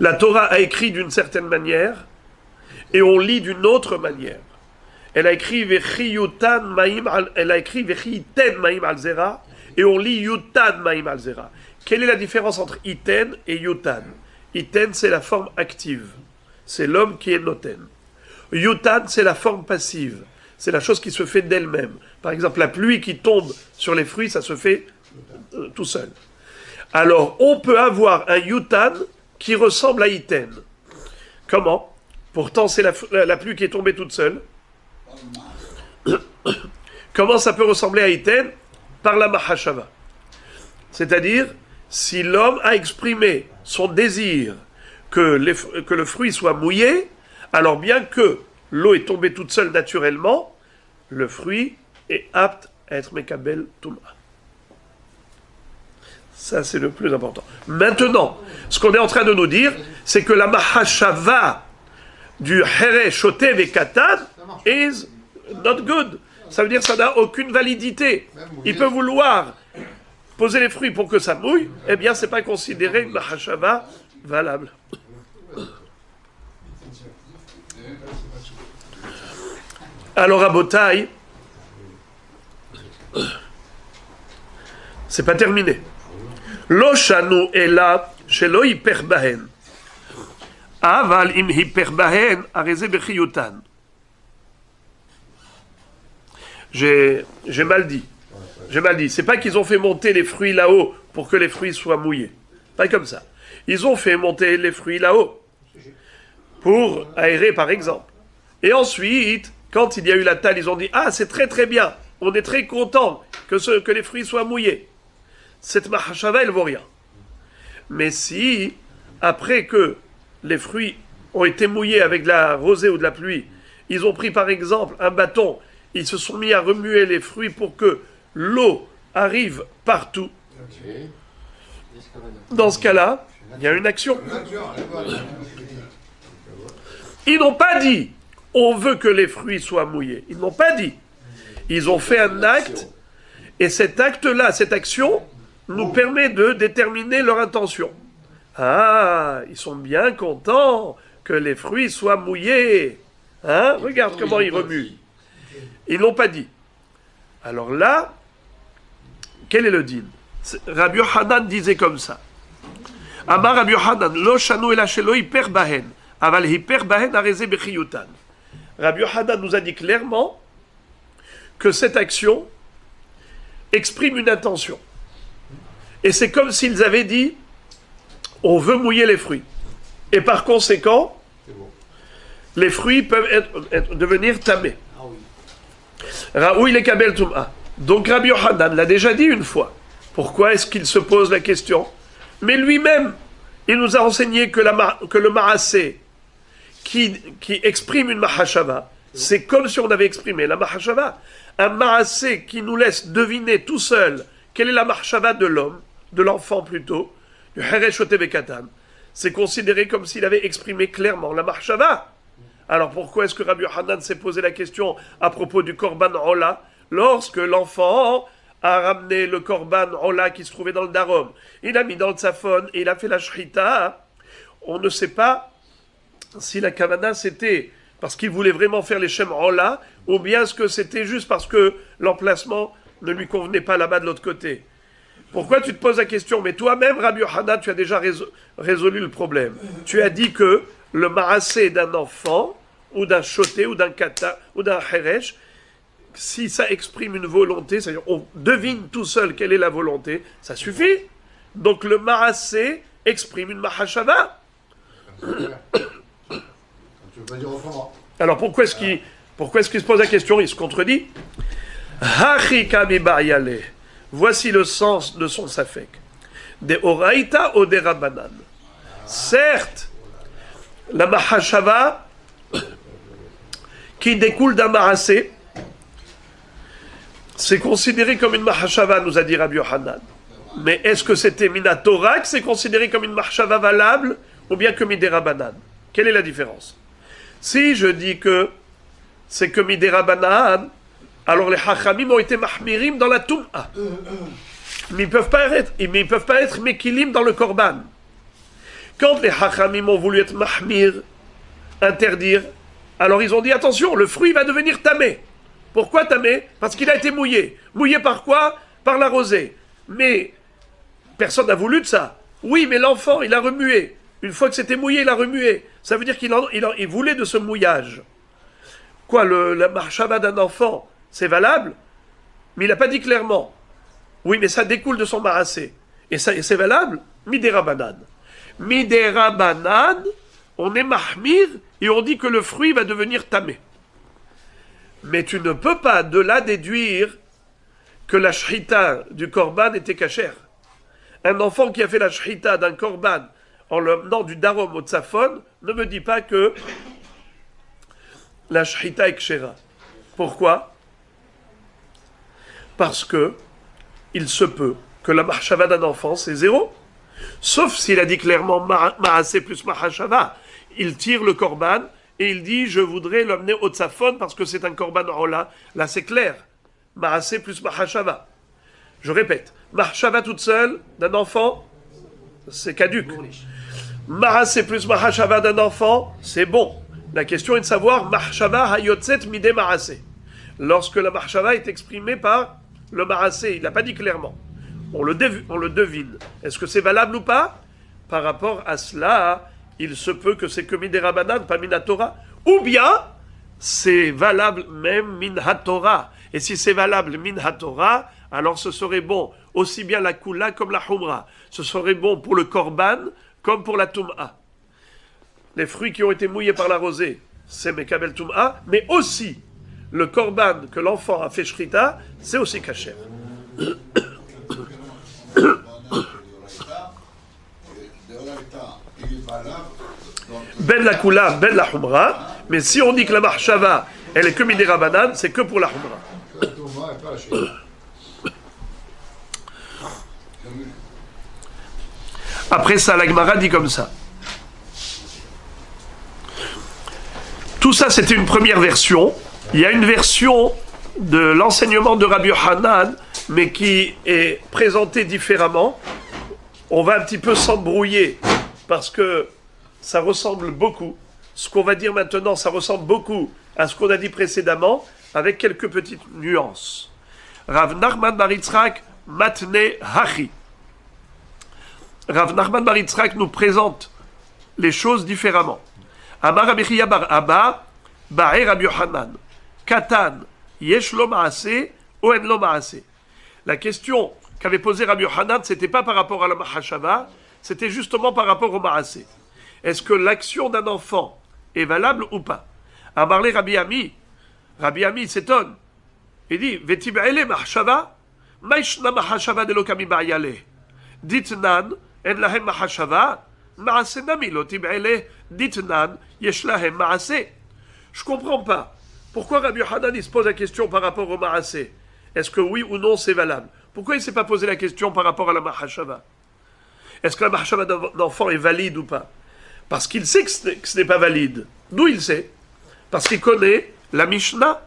La Torah a écrit d'une certaine manière et on lit d'une autre manière. Elle a écrit Vechiyutan Maim al, elle a écrit Vechiyiten Maim al Zera et on lit Yutan Maim al Zera. Quelle est la différence entre Iten et Yutan? Iten c'est la forme active, c'est l'homme qui est noten. Yutan c'est la forme passive, c'est la chose qui se fait d'elle-même. Par exemple la pluie qui tombe sur les fruits, ça se fait tout seul. Alors on peut avoir un Yutan qui ressemble à Iten. Comment? Pourtant c'est la pluie qui est tombée toute seule. Comment ça peut ressembler à Iten? Par la mahashava. C'est-à-dire, si l'homme a exprimé son désir que le fruit soit mouillé, alors bien que l'eau est tombée toute seule naturellement, le fruit est apte à être mekabel tum'a. Ça, c'est le plus important. Maintenant, ce qu'on est en train de nous dire, c'est que la mahashava du here shote vekatan is not good. Ça veut dire que ça n'a aucune validité. Il peut vouloir poser les fruits pour que ça mouille, eh bien, c'est pas considéré une mahashava valable. Alors, à Botaï, c'est pas terminé. Lo shanu ela shelo hiper bahen. Aval im hiper bahen areze bechiyutan. J'ai mal dit. J'ai mal dit. C'est pas qu'ils ont fait monter les fruits là-haut pour que les fruits soient mouillés. Pas comme ça. Ils ont fait monter les fruits là-haut pour aérer, par exemple. Et ensuite, quand il y a eu la talle, ils ont dit « Ah, c'est très très bien, on est très content que les fruits soient mouillés. » Cette mahashava, elle vaut rien. Mais si, après que les fruits ont été mouillés avec de la rosée ou de la pluie, ils ont pris par exemple un bâton, ils se sont mis à remuer les fruits pour que l'eau arrive partout. Dans ce cas-là, il y a une action. Ils n'ont pas dit « on veut que les fruits soient mouillés ». Ils n'ont pas dit. Ils ont fait un acte, et cet acte-là, cette action, nous permet de déterminer leur intention. Ah, ils sont bien contents que les fruits soient mouillés. Hein? Regarde comment ils remuent. Ils n'ont pas dit. Alors là, quel est le din? Rabbi Yochanan disait comme ça. Amar Rabbi Yochanan, lo shanu ela shelo hiper bahen, aval hiper bahen areze bechiyutan. Rabbi Yochanan nous a dit clairement que cette action exprime une intention. Et c'est comme s'ils avaient dit on veut mouiller les fruits. Et par conséquent, les fruits peuvent devenir tamés. Raoui les kabel tum'a. Donc Rabbi Yochanan l'a déjà dit une fois. Pourquoi est-ce qu'il se pose la question? Mais lui-même, il nous a enseigné que le ma'asé qui exprime une mahashava, c'est comme si on avait exprimé la mahashava. Un ma'asé qui nous laisse deviner tout seul quelle est la mahashava de l'homme, de l'enfant plutôt, du Heresh Otevekatan. C'est considéré comme s'il avait exprimé clairement la mahashava. Alors pourquoi est-ce que Rabbi Yochanan s'est posé la question à propos du Korban Ola, lorsque l'enfant a ramené le Korban Ola qui se trouvait dans le Darom, il a mis dans le Tzafon et il a fait la Shrita. On ne sait pas si la Kavana c'était parce qu'il voulait vraiment faire les Shem Ola, ou bien est-ce que c'était juste parce que l'emplacement ne lui convenait pas là-bas de l'autre côté. Pourquoi tu te poses la question? Mais toi-même, Rabbi Yochanan, tu as déjà résolu le problème. Tu as dit que le ma'asé d'un enfant, ou d'un choté, ou d'un kata, ou d'un heresh, si ça exprime une volonté, c'est-à-dire on devine tout seul quelle est la volonté, ça suffit. Donc le ma'asé exprime une mahashava. Alors pourquoi est-ce qu'il se pose la question? Il se contredit. Voici le sens de son safek. Des oraïta ou des rabanan. Certes, la mahashava qui découle d'un ma'asé, c'est considéré comme une mahashava, nous a dit Rabbi Yochanan. Mais est-ce que c'était minatora que c'est considéré comme une mahashava valable ou bien que midera banan? Quelle est la différence? Si je dis que c'est que midera banan, alors les hachamim ont été mahmirim dans la tum'a. Mais ils peuvent pas être mekilim dans le korban. Quand les hachamim ont voulu être mahmir, interdire, alors ils ont dit attention, le fruit va devenir tamé. Pourquoi tamé? Parce qu'il a été mouillé. Mouillé par quoi? Par la rosée. Mais personne n'a voulu de ça. Oui, mais l'enfant, il a remué. Une fois que c'était mouillé, il a remué. Ça veut dire qu'il voulait de ce mouillage. Quoi, la marchava d'un enfant, c'est valable? Mais il n'a pas dit clairement. Oui, mais ça découle de son marassé. Et c'est valable? Midera banan. Midera banan, on est mahmir et on dit que le fruit va devenir tamé. Mais tu ne peux pas de là déduire que la shrita du korban était cachère. Un enfant qui a fait la shrita d'un korban en le menant du darom au tzafon ne me dit pas que la shrita est kshera. Pourquoi? Parce que il se peut que la mahshava d'un enfant c'est 0. Sauf s'il a dit clairement ma'asé plus mahashava. Il tire le korban et il dit je voudrais l'amener au tzafon parce que c'est un korban ola. Là c'est clair. Ma'asé plus mahashava. Je répète, mahashava toute seule d'un enfant, c'est caduque. Ma'asé plus mahashava d'un enfant, c'est bon. La question est de savoir mahashava hayotzet mide ma'asé. Lorsque la mahashava est exprimée par le ma'asé, il n'a pas dit clairement. On le devine. Est-ce que c'est valable ou pas? Par rapport à cela, il se peut que c'est que midera banan, pas minatora. Ou bien, c'est valable même minhatora. Et si c'est valable minhatora, alors ce serait bon aussi bien la kula comme la humra. Ce serait bon pour le korban comme pour la tum'a. Les fruits qui ont été mouillés par la rosée, c'est mekabel tum'a, mais aussi le korban que l'enfant a fait shrita, c'est aussi kasher. Ben la kula, ben la humra, mais si on dit que la mahshava, elle est que midera banane, c'est que pour la humra. Après ça, la Gemara dit comme ça. Tout ça, c'était une première version. Il y a une version de l'enseignement de Rabbi Yochanan, mais qui est présentée différemment. On va un petit peu s'embrouiller, parce que ça ressemble beaucoup. Ce qu'on va dire maintenant, ça ressemble beaucoup à ce qu'on a dit précédemment, avec quelques petites nuances. Rav Nachman bar Yitzhak matne hachi. Rav Nachman bar Yitzhak nous présente les choses différemment. Amar Rabbi Chia bar Abba, Ba'er Rabbi Yochanan, Katan, Yesh lo ma'aseh, ou en lo ma'aseh. La question qu'avait posée Rabbi Yochanan, c'était pas par rapport à la mahashava, c'était justement par rapport au ma'aseh. Est-ce que l'action d'un enfant est valable ou pas? Amarle Rabbi Ami s'étonne. Il dit, Vetib'ele mahashava, ma'ishna mahashava de lokami ba'yale. Ditnan, en lahem mahashava, ma'aseh nami lo tib'ele, ditnan, yesh lahem ma'aseh. Je comprends pas. Pourquoi Rabbi Yochanan se pose la question par rapport au ma'aseh? Est-ce que oui ou non c'est valable? Pourquoi il ne s'est pas posé la question par rapport à la mahashava? Est-ce que la mahashava d'enfant est valide ou pas? Parce qu'il sait que ce n'est pas valide. D'où il sait? Parce qu'il connaît la Mishnah.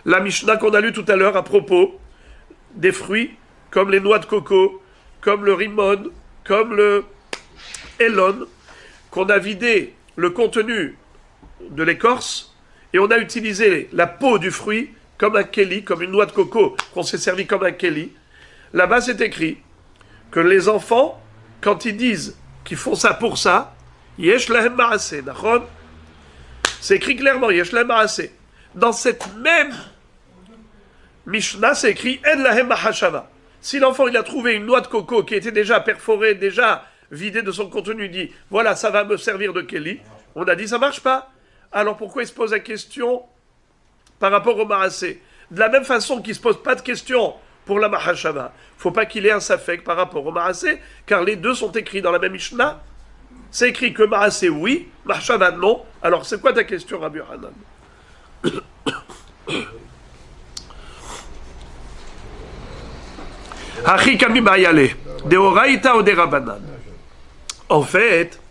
La Mishnah qu'on a lue tout à l'heure à propos des fruits, comme les noix de coco, comme le rimon, comme le elon, qu'on a vidé le contenu de l'écorce, et on a utilisé la peau du fruit comme un keli, comme une noix de coco, qu'on s'est servi comme un keli. Là-bas, c'est écrit que les enfants, quand ils disent qu'ils font ça pour ça, yesh lahem ma'aseh, d'accord? C'est écrit clairement, yesh lahem ma'aseh. Dans cette même Mishnah, c'est écrit en lahem mahashava. Si l'enfant il a trouvé une noix de coco qui était déjà perforée, déjà vidée de son contenu, il dit voilà, ça va me servir de keli, on a dit ça marche pas. Alors pourquoi il se pose la question par rapport au ma'aseh? De la même façon qu'il ne se pose pas de question pour la mahashava, il ne faut pas qu'il ait un safek par rapport au ma'aseh, car les deux sont écrits dans la même Mishnah. C'est écrit que ma'aseh oui, mahashava non. Alors c'est quoi ta question, Rabbi Yochanan? Hachi kami ba'yale, de oraita ou de rabanan. En fait,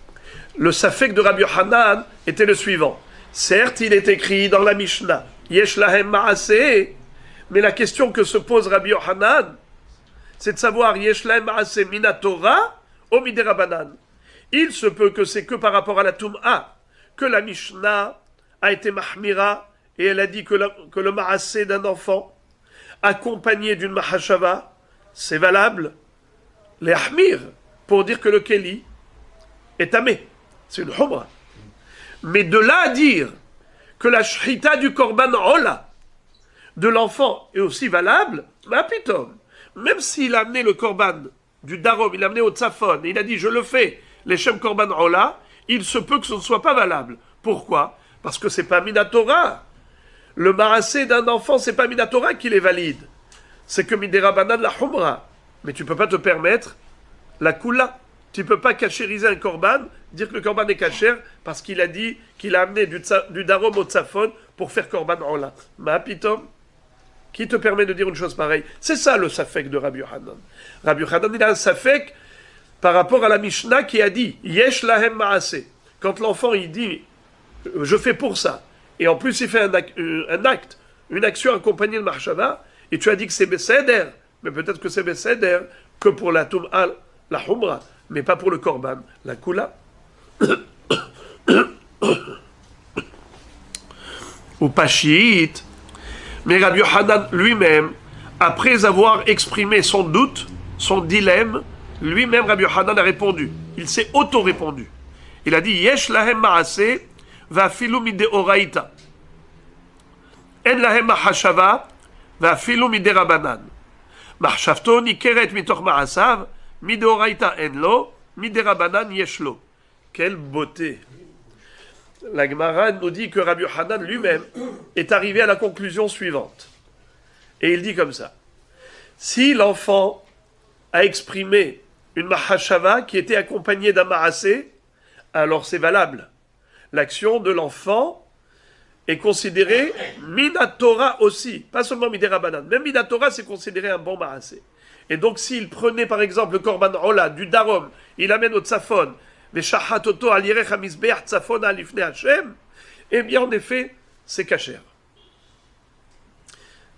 le safek de Rabbi Yochanan était le suivant. Certes, il est écrit dans la Mishnah, yesh lahem ma'aseh, mais la question que se pose Rabbi Yochanan, c'est de savoir yesh lahem ma'aseh mina Torah ou midei rabanan. Il se peut que c'est que par rapport à la Tum'a, que la Mishnah a été mahmira, et elle a dit que le ma'aseh d'un enfant, accompagné d'une mahashava, c'est valable, les ahmir, pour dire que le keli est tamé. C'est une humra. Mais de là à dire que la shrita du korban ola de l'enfant est aussi valable, ma pitom. Même s'il a amené le korban du darom, il l'a amené au tzafon, et il a dit je le fais, les shem korban ola, il se peut que ce ne soit pas valable. Pourquoi? Parce que c'est pas minatora. Le ma'aseh d'un enfant, c'est pas minatora qu'il est valide. C'est que midera banan la humra. Mais tu peux pas te permettre la kula. Tu peux pas cachériser un korban, dire que le korban est kacher, parce qu'il a dit qu'il a amené du darom au tzafon pour faire korban ola. Ma pitom, qui te permet de dire une chose pareille? C'est ça le safek de Rabbi Yochanan. Rabbi Yochanan, il a un safek par rapport à la Mishnah qui a dit yesh lahem ma'aseh. Quand l'enfant il dit je fais pour ça, et en plus il fait un acte, une action accompagnée de marshava, et tu as dit que c'est besséder, mais peut-être que c'est besséder que pour la tum'a, la humra, mais pas pour le korban, la kula. Ou pashit. Mais Rabbi Yochanan lui-même, après avoir exprimé son doute, son dilemme, lui-même Rabbi Yochanan a répondu. Il s'est auto-répondu. Il a dit yesh lahem ma'aseh va'afilu midei oraita. En lahem mahashava va'afilu midei rabanan. Mahshavto nikeret mitoch ma'asav midei oraita en lo, midei rabanan yesh lo. Quelle beauté! la Gemara nous dit que Rabbi Yochanan lui-même est arrivé à la conclusion suivante. Et il dit comme ça. Si l'enfant a exprimé une mahashava qui était accompagnée d'un ma'asé, alors c'est valable. L'action de l'enfant est considérée minatora aussi, pas seulement midera banan. Même minatora, c'est considéré un bon ma'asé. Et donc s'il prenait par exemple le korban ola du darom, il amène au tzafon, mais shahatoto alirech hamizbeach tzafon alifne Hashem, eh bien en effet, c'est kasher.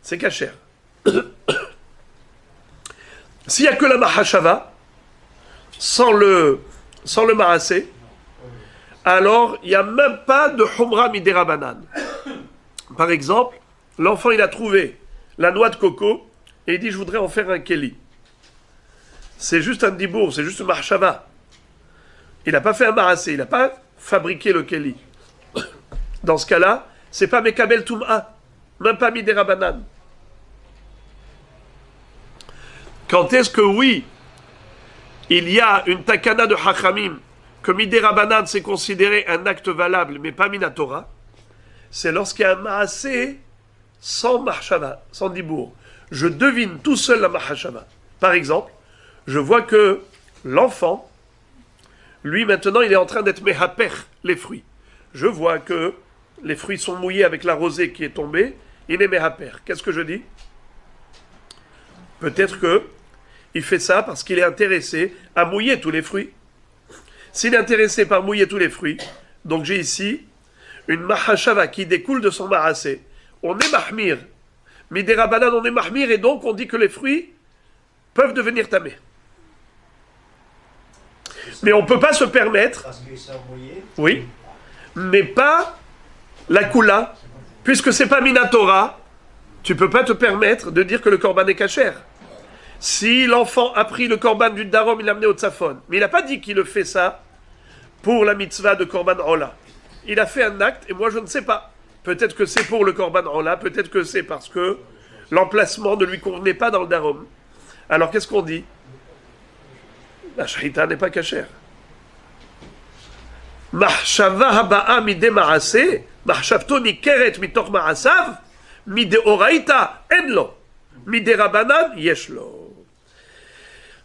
C'est kasher. S'il n'y a que la mahashava, sans le ma'asé, alors il n'y a même pas de humra midera banan. Par exemple, l'enfant il a trouvé la noix de coco et il dit je voudrais en faire un keli. C'est juste un dibour, c'est juste une mahashava. Il n'a pas fait un ma'asé, il n'a pas fabriqué le keli. Dans ce cas-là, c'est pas mekabel tum'a, même pas midera banan. Quand est-ce que oui, il y a une takana de Hachamim, que midera banan c'est considéré un acte valable, mais pas minatora, c'est lorsqu'il y a un ma'asé sans mahashava, sans dibour. Je devine tout seul la mahashava. Par exemple, je vois que l'enfant, lui maintenant, il est en train d'être mehaper les fruits. Je vois que les fruits sont mouillés avec la rosée qui est tombée, il est mehaper. Qu'est-ce que je dis? Peut-être que il fait ça parce qu'il est intéressé à mouiller tous les fruits. S'il est intéressé par mouiller tous les fruits, donc j'ai ici une mahashava qui découle de son ma'asé. On est mahmir. Midera banan, on est mahmir, et donc on dit que les fruits peuvent devenir tamés. Mais on ne peut pas se permettre, oui, mais pas la kula, puisque c'est pas minatora, tu ne peux pas te permettre de dire que le korban est kasher. Si l'enfant a pris le korban du darom, il l'a amené au tzafon, mais il n'a pas dit qu'il le fait ça pour la mitzvah de korban ola. Il a fait un acte, et moi je ne sais pas. Peut-être que c'est pour le korban ola, peut-être que c'est parce que l'emplacement ne lui convenait pas dans le darom. Alors qu'est-ce qu'on dit? La shrita n'est pas kasher. Mahshava haba'a mide ma'ase, mahshavto nikeret mitoch ma'asav, mide oraita enlo, mide rabanan yeshlo.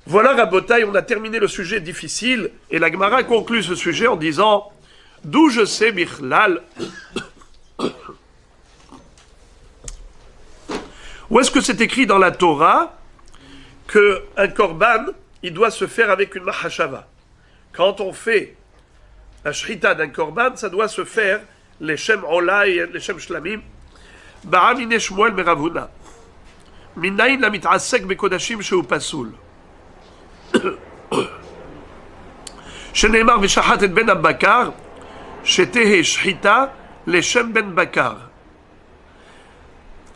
Voilà, Rabotai, on a terminé le sujet difficile, et la Gemara conclut ce sujet en disant d'où je sais, Bichlal, où est-ce que c'est écrit dans la Torah qu'un korban, il doit se faire avec une mahashava? Quand on fait la shrita d'un korban, ça doit se faire les shem ola et les shem shlamim. Ba'amine Shmuel meravuna. Minayin la mit'asek bekodashim sheu pasul. שנאמר ושחט את בן הבקר שתהא שחיטה לשם בן בקר.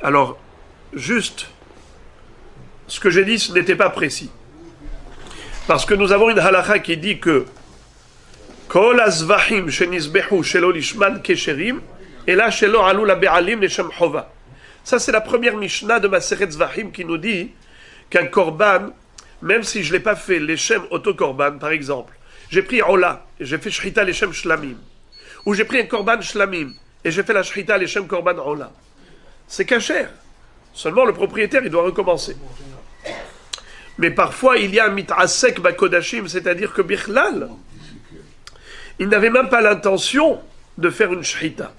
Alors, juste, ce que j'ai dit, ce n'était pas précis. Parce que nous avons une halakha qui dit que Kol azvahim shenizbehu shelo lishman kesherim et là shelo alou la be'alim leshem chova. Ça, c'est la première Mishnah de Maseret Zvahim qui nous dit qu'un korban, même si je ne l'ai pas fait leshem auto-korban, par exemple, j'ai pris Ola et j'ai fait Shrita leshem shlamim, ou j'ai pris un korban shlamim et j'ai fait la Shrita leshem korban Ola, c'est kasher. Seulement le propriétaire, il doit recommencer. Mais parfois, il y a un mit'asek bakodashim, c'est-à-dire que Bichlal, il n'avait même pas l'intention de faire une Shrita.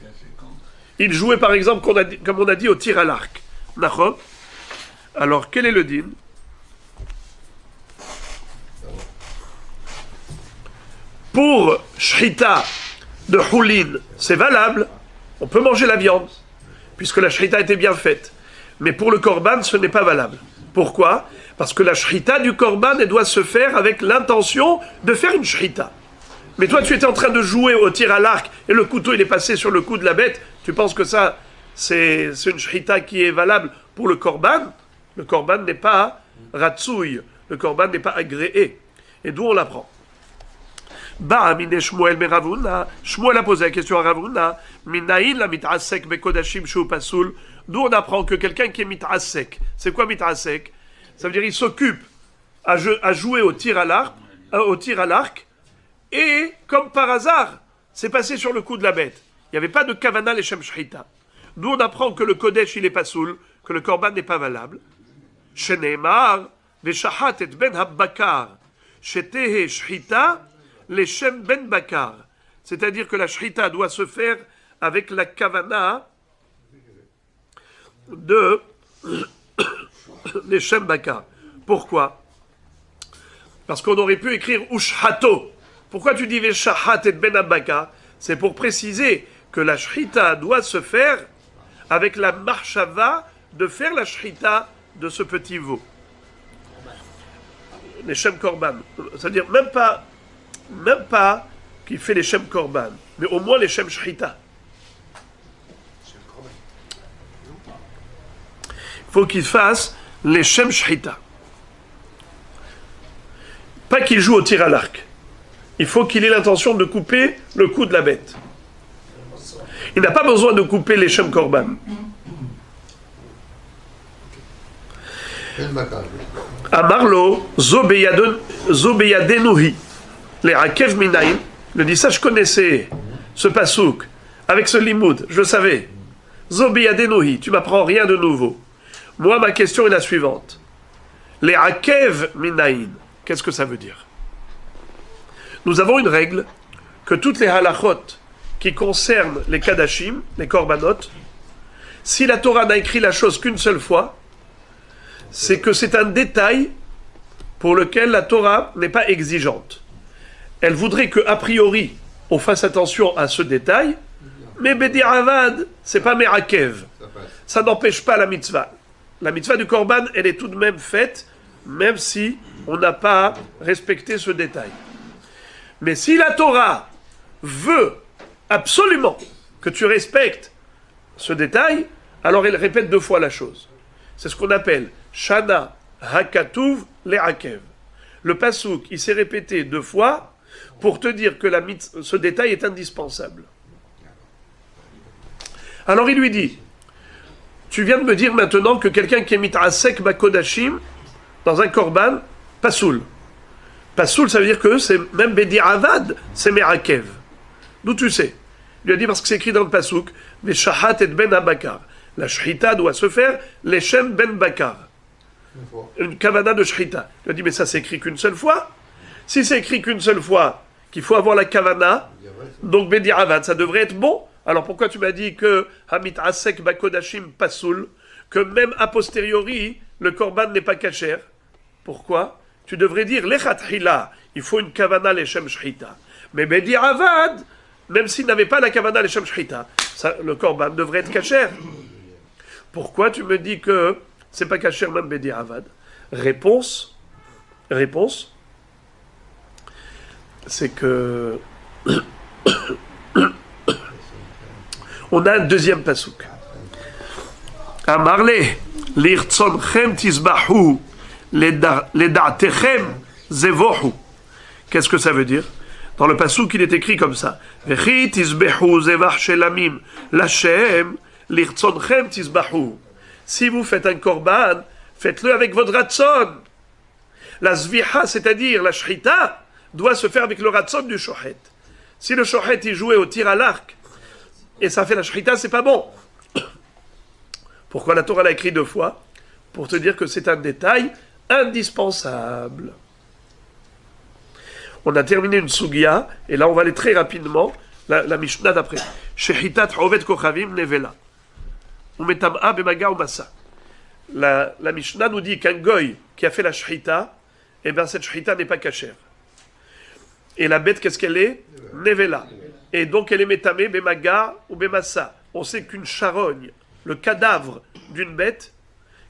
Il jouait par exemple, comme on a dit, au tir à l'arc. Nachon. Alors, quel est le din? Pour shrita de choulin, c'est valable, on peut manger la viande, puisque la shrita était bien faite. Mais pour le korban, ce n'est pas valable. Pourquoi? Parce que la shrita du korban, elle doit se faire avec l'intention de faire une shrita. Mais toi, tu étais en train de jouer au tir à l'arc, et le couteau, il est passé sur le cou de la bête, tu penses que ça, c'est une shrita qui est valable pour le korban? Le korban n'est pas ratsouille, le korban n'est pas agréé. Et d'où on l'apprend? Ba'amine Shmuel meravuna. Shmuel a posé la question à Ravuna. Minaïn la mit'asek bekodashim shu pasul. D'où on apprend que quelqu'un qui est mit'asek, c'est quoi mit'asek? Ça veut dire il s'occupe à jouer au tir à l'arc, et comme par hasard, c'est passé sur le coup de la bête. Il n'y avait pas de kavana leshem shrita. Nous, on apprend que le kodesh, il est pas soul, que le korban n'est pas valable. Sheneemar, veshahat et ben habbakar, shetehe shrita, leshem ben bakar. C'est-à-dire que la shrita doit se faire avec la kavana de leshem bakar. Pourquoi? Parce qu'on aurait pu écrire ushhato. Pourquoi tu dis veshahat et ben habbakar? C'est pour préciser que la shrita doit se faire avec la marshava de faire la shrita de ce petit veau. Les shem korban. C'est-à-dire même pas qu'il fait les shem korban, mais au moins les shem shrita. Il faut qu'il fasse les shem shrita. Pas qu'il joue au tir à l'arc. Il faut qu'il ait l'intention de couper le cou de la bête. Il n'a pas besoin de couper les shem korban. Amarlo, Zobeyadenuhi, les Akev Minaïm, le dit ça, je connaissais ce pasouk, avec ce limoud, je le savais. Zobeyadenuhi, tu m'apprends rien de nouveau. Moi, ma question est la suivante. Les Akev Minaïm, qu'est-ce que ça veut dire? Nous avons une règle que toutes les halachot qui concernent les kadashim, les korbanot, si la Torah n'a écrit la chose qu'une seule fois, c'est que c'est un détail pour lequel la Torah n'est pas exigeante. Elle voudrait que, a priori, on fasse attention à ce détail, mais Bedi'avad, c'est pas Merakev. Ça n'empêche pas la mitzvah. La mitzvah du korban, elle est tout de même faite, même si on n'a pas respecté ce détail. Mais si la Torah veut absolument que tu respectes ce détail, alors elle répète 2 fois la chose. C'est ce qu'on appelle Shana Hakatuv Le'akev. Le pasouk, il s'est répété 2 fois pour te dire que ce détail est indispensable. Alors il lui dit, tu viens de me dire maintenant que quelqu'un qui est mitrasek bakodashim dans un korban, pasoul. Pasoul, ça veut dire que c'est même Bedi'avad, c'est Merakev. D'où tu sais? Il lui a dit parce que c'est écrit dans le pasouk, Veshahat et ben habakar. La shrita doit se faire leshem ben bakar. Une kavana de shrita. Il lui a dit, mais ça c'est écrit qu'une seule fois. Si c'est écrit qu'une seule fois, qu'il faut avoir la kavana, donc Bedi'avad, ça devrait être bon. Alors pourquoi tu m'as dit que Hamit Asek Bakodashim Pasoul, que même a posteriori, le korban n'est pas kasher? Pourquoi? Tu devrais dire Lechathila, il faut une kavana leshem shrita. Mais Bedi'avad, même s'il n'avait pas la kavana leshem shrita, le korban devrait être kasher. Pourquoi tu me dis que c'est pas kasher même Bedi'avad? Réponse, c'est que on a un deuxième pasouk. Amarle, l'irtzonchem tisbahu, leda'techem zevohu. Qu'est-ce que ça veut dire? Dans le pasouk, il est écrit comme ça. Vechi tisbehu zevach shelamim, lachem, l'irtzonchem tisbahu. Si vous faites un korban, faites-le avec votre ratson. La zviha, c'est-à-dire la shrita, doit se faire avec le ratson du shochet. Si le shochet est joué au tir à l'arc, et ça fait la shrita, c'est pas bon. Pourquoi la Torah l'a écrit 2 fois? Pour te dire que c'est un détail indispensable. On a terminé une sugia, et là on va aller très rapidement, la Mishnah d'après. Shechitat Oved Kochavim Nevela. Umetam'a bemaga umasa. La Mishnah nous dit qu'un goy qui a fait la shrita, eh bien cette shrita n'est pas cachère. Et la bête, qu'est-ce qu'elle est? Nevela. Et donc elle est métamée, bemaga ou bemassa. On sait qu'une charogne, le cadavre d'une bête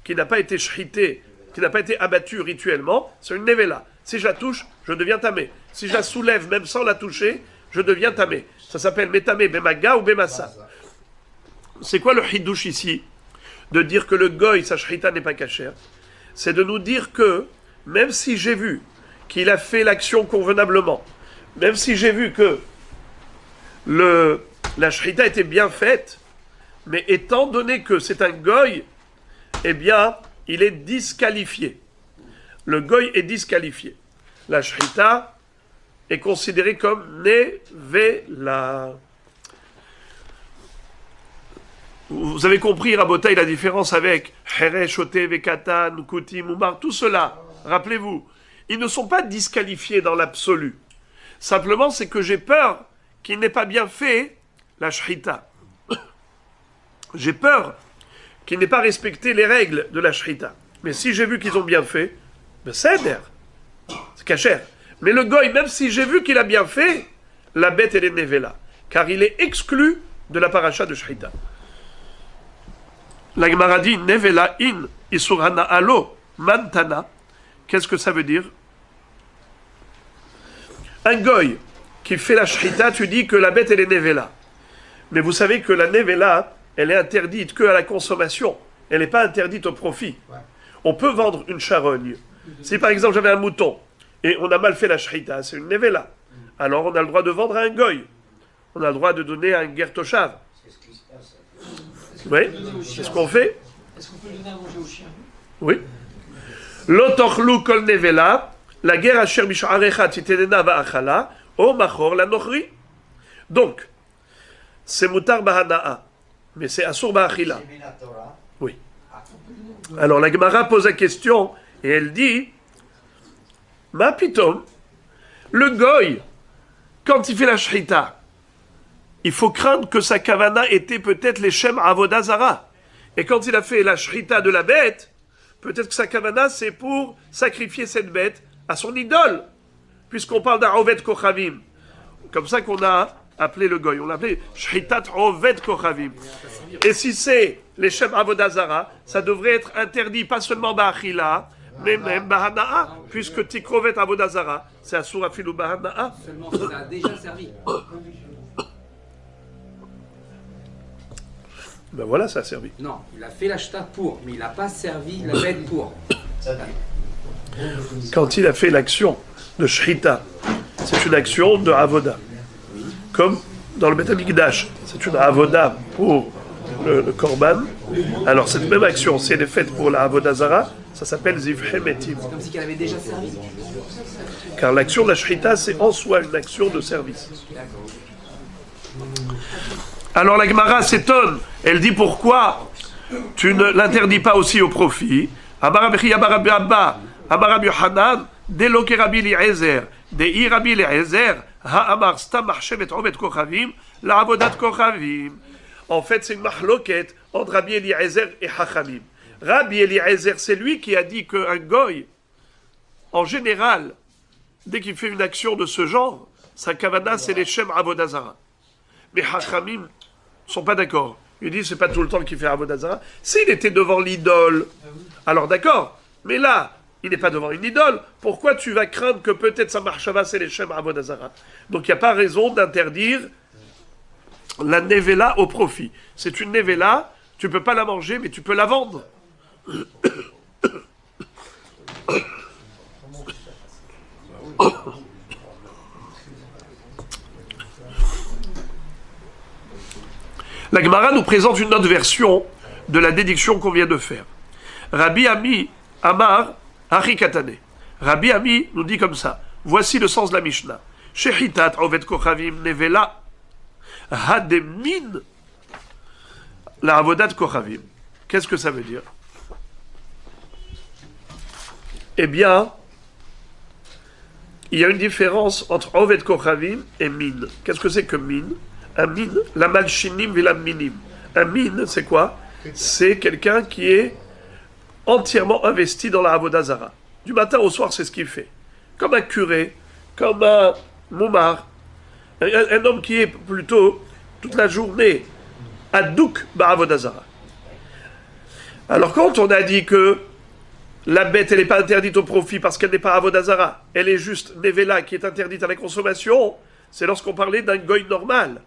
qui n'a pas été shritée, qui n'a pas été abattue rituellement, c'est une nevela. Si je la touche, je deviens tamé. Si je la soulève même sans la toucher, je deviens tamé. Ça s'appelle métamé, bemaga ou bemassa. C'est quoi le hidouche ici? De dire que le goy, sa shrita n'est pas cachère. C'est de nous dire que, même si j'ai vu qu'il a fait l'action convenablement, même si j'ai vu que la shrita était bien faite, mais étant donné que c'est un goy, eh bien, il est disqualifié. Le goy est disqualifié. La shrita est considéré comme Nevela. Vous avez compris, Rabotaï, la différence avec Heresh, Oté, Vekatan, Koutim, Oumar, tout cela, rappelez-vous, ils ne sont pas disqualifiés dans l'absolu. Simplement, c'est que j'ai peur qu'il n'ait pas bien fait la Shrita. J'ai peur qu'il n'ait pas respecté les règles de la Shrita. Mais si j'ai vu qu'ils ont bien fait, ben c'est cachère. Mais le goy, même si j'ai vu qu'il a bien fait, la bête, elle est Nevela. Car il est exclu de la paracha de Shrita. La Gemara dit Nevela in Isurana alo mantana. Qu'est-ce que ça veut dire? Un goy qui fait la Shrita, tu dis que la bête, elle est Nevela. Mais vous savez que la Nevela, elle est interdite que à la consommation. Elle n'est pas interdite au profit. On peut vendre une charogne. Si par exemple j'avais un mouton et on a mal fait la Shrita, c'est une Nevela. Alors on a le droit de vendre à un goy. On a le droit de donner à un Gertoshav. Oui, c'est ce qu'on fait. Est-ce qu'on peut le donner à manger aux chiens? Oui. L'otochlu kol nevela, la guerre asher bish'arecha titenena va'achala, o machor la nochri. Donc, c'est mutar bahana'a, mais c'est asur ba'achila. Oui. Alors la Gemara pose la question et elle dit, ma pitom, le goy, quand il fait la shrita, il faut craindre que sa kavana était peut-être les Shem Avodazara. Et quand il a fait la shrita de la bête, peut-être que sa kavana c'est pour sacrifier cette bête à son idole. Puisqu'on parle d'un Oved Kochavim. Comme ça qu'on a appelé le goy. On l'a appelé shritat Oved Kochavim. Et si c'est les Shem Avodazara, ça devrait être interdit pas seulement Ba'achila, mais même Bahana'a. Puisque Tikrovet Avodazara, c'est Asura Filou Bahana'a. Seulement ça a déjà servi. Ben voilà, ça a servi. Non, il a fait l'acheta pour, mais il n'a pas servi la bête pour. Quand il a fait l'action de Shrita, c'est une action de Avoda. Comme dans le Beth Amikdash, c'est une Avoda pour le Korban. Alors cette même action, si elle est faite pour la Avoda Zara, ça s'appelle Zivhe Metim. C'est comme si elle avait déjà servi. Car l'action de la Shrita, c'est en soi une action de service. Alors la Gemara s'étonne, elle dit pourquoi tu ne l'interdis pas aussi au profit. Abarabi Abba, Abarabi Hanan, Deloke Rabbi Eliezer, Dei Rabbi Eliezer, Ha'amar Stam Mahshevet Ovet Kochavim, la Avodat Kochavim. En fait, c'est une mahloket entre Rabbi Eliezer et Hachamim. Rabbi Eliezer, c'est lui qui a dit qu'un goy, en général, dès qu'il fait une action de ce genre, sa kavana, c'est les Shem Avodazara. Mais Hachamim ne sont pas d'accord. Ils disent c'est pas tout le temps qu'il fait Avodazara. S'il était devant l'idole, alors d'accord. Mais là, il n'est pas devant une idole. Pourquoi tu vas craindre que peut-être sa marchava c'est les Shem Avodazara? Donc il n'y a pas raison d'interdire la nevela au profit. C'est une nevela, tu ne peux pas la manger, mais tu peux la vendre. La Gemara nous présente une autre version de la déduction qu'on vient de faire. Rabbi Ami Amar Harikatane. Rabbi Ami nous dit comme ça. Voici le sens de la Mishnah. Shechitat Oved Kochavim Nevela Hademin la Avodat Kochavim. Qu'est-ce que ça veut dire? Eh bien, il y a une différence entre Oved Kochavim et Min. Qu'est-ce que c'est que Min? Un min, la malchinim et la minim. Un min, c'est quoi? C'est quelqu'un qui est entièrement investi dans la Avodazara. Du matin au soir, c'est ce qu'il fait. Comme un curé, comme un moumar, un homme qui est plutôt toute la journée à douk ba'avodazara. Alors quand on a dit que la bête, elle n'est pas interdite au profit parce qu'elle n'est pas Avodazara, elle est juste Nevela qui est interdite à la consommation, c'est lorsqu'on parlait d'un goy normal.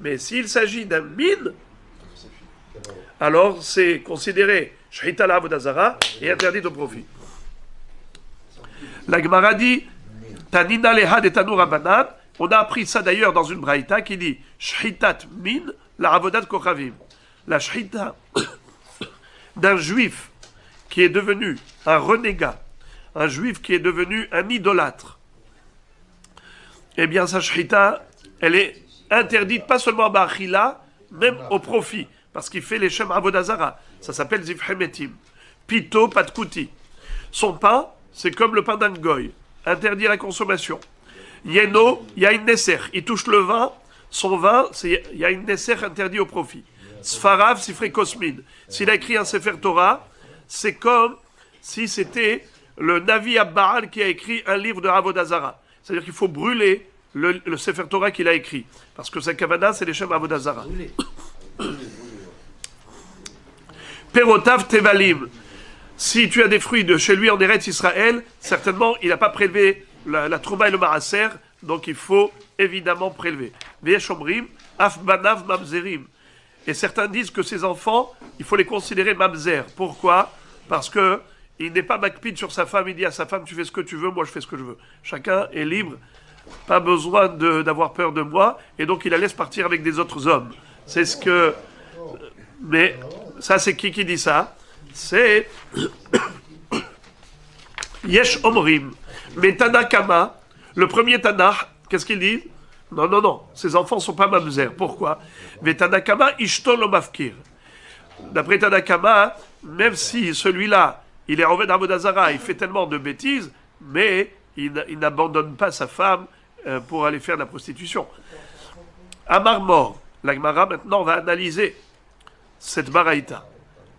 Mais s'il s'agit d'un min, alors c'est considéré Shrita la Avodazara et interdit au profit. La Gemara dit Tanina leha de Tanu Rabbanan. On a appris ça d'ailleurs dans une braïta qui dit Shritat min la Avodat Kochavim. La Shrita d'un juif qui est devenu un renégat, un juif qui est devenu un idolâtre. eh bien sa shrita, elle est interdite pas seulement à Ba'achila, même au profit, parce qu'il fait les Shem Avodazara. Ça s'appelle Zivhemetim. Pito Patkouti. Son pain, c'est comme le pain d'un goy, interdit à la consommation. Yeno, il y a une nesser, il touche le vin, son vin, il y a une nesser interdit au profit. Sfarav Sifre Kosmin. S'il a écrit un Sefer Torah, c'est comme si c'était le Navi Abba'al qui a écrit un livre de Avodazara. C'est-à-dire qu'il faut brûler le Sefer Torah qu'il a écrit. Parce que sa kavana, c'est les Shem Avodazara. Perotav Tevalim. Si tu as des fruits de chez lui en Eretz Israël, certainement, il n'a pas prélevé la Trouma et le Maaser, donc il faut évidemment prélever. Ve'eshomrim, Afbanav Mamzerim. Et certains disent que ces enfants, il faut les considérer Mamzer. Pourquoi? Parce que il n'est pas makpid sur sa femme, il dit à sa femme, tu fais ce que tu veux, moi je fais ce que je veux. Chacun est libre, pas besoin d'avoir peur de moi, et donc il la laisse partir avec des autres hommes. C'est ce que... Mais ça, c'est qui dit ça? C'est Yesh Omrim. Mais Tanakama, le premier Tanakh, qu'est-ce qu'il dit? Non, ces enfants ne sont pas mamzer. Pourquoi? Mais Tanakama Ishtol Omafkir. D'après Tanakama, même si celui-là, il est Oved Avodazara, il fait tellement de bêtises, mais il n'abandonne pas sa femme pour aller faire de la prostitution. Amar mort. La Gemara maintenant va analyser cette baraïta.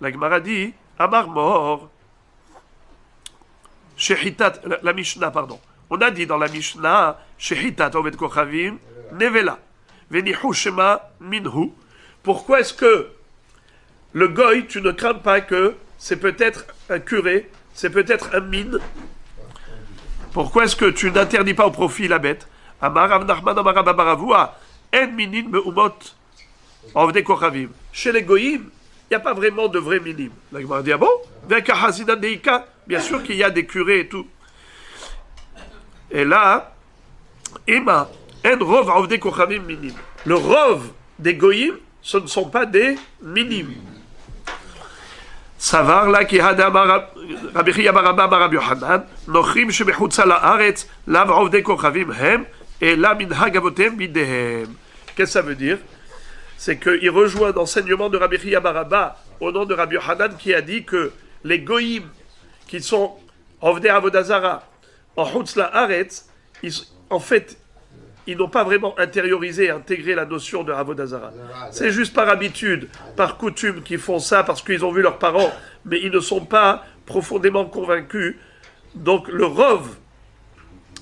La Gemara dit Amar mort. Shehitat, la Mishnah, pardon. On a dit dans la Mishnah Shehitat Oved Kochavim Nevela Venihu Shema Minhu. Pourquoi est-ce que le goy, tu ne crains pas que c'est peut-être un curé, c'est peut-être un mine? Pourquoi est-ce que tu n'interdis pas au profit la bête? Amarav Nachman Amarav Baravua En minin meumot Oved Kochavim. Chez les goyim, il n'y a pas vraiment de vrais minim. La Gemara dit, ah bon? Bien sûr qu'il y a des curés et tout. Et là, Ima, En Rov Ovde Kochavim minim. Le Rov des goyim, ce ne sont pas des minim. Savar là qui hada Rabbi Chia bar Abba bar Rabbi Yochanan, nochrim shebechutza laaretz, lav Ovde Kochavim hem, et la minhag avotem bidehem. Qu'est-ce que ça veut dire? C'est qu'il rejoint l'enseignement de Rabbi Chia bar Abba au nom de Rabbi Yochanan qui a dit que les goyim qui sont Ovdei Avodazara en Chutz La'aretz, en fait, ils n'ont pas vraiment intériorisé, intégré la notion de Avodazara. C'est juste par habitude, par coutume qu'ils font ça parce qu'ils ont vu leurs parents, mais ils ne sont pas profondément convaincus. Donc le Rov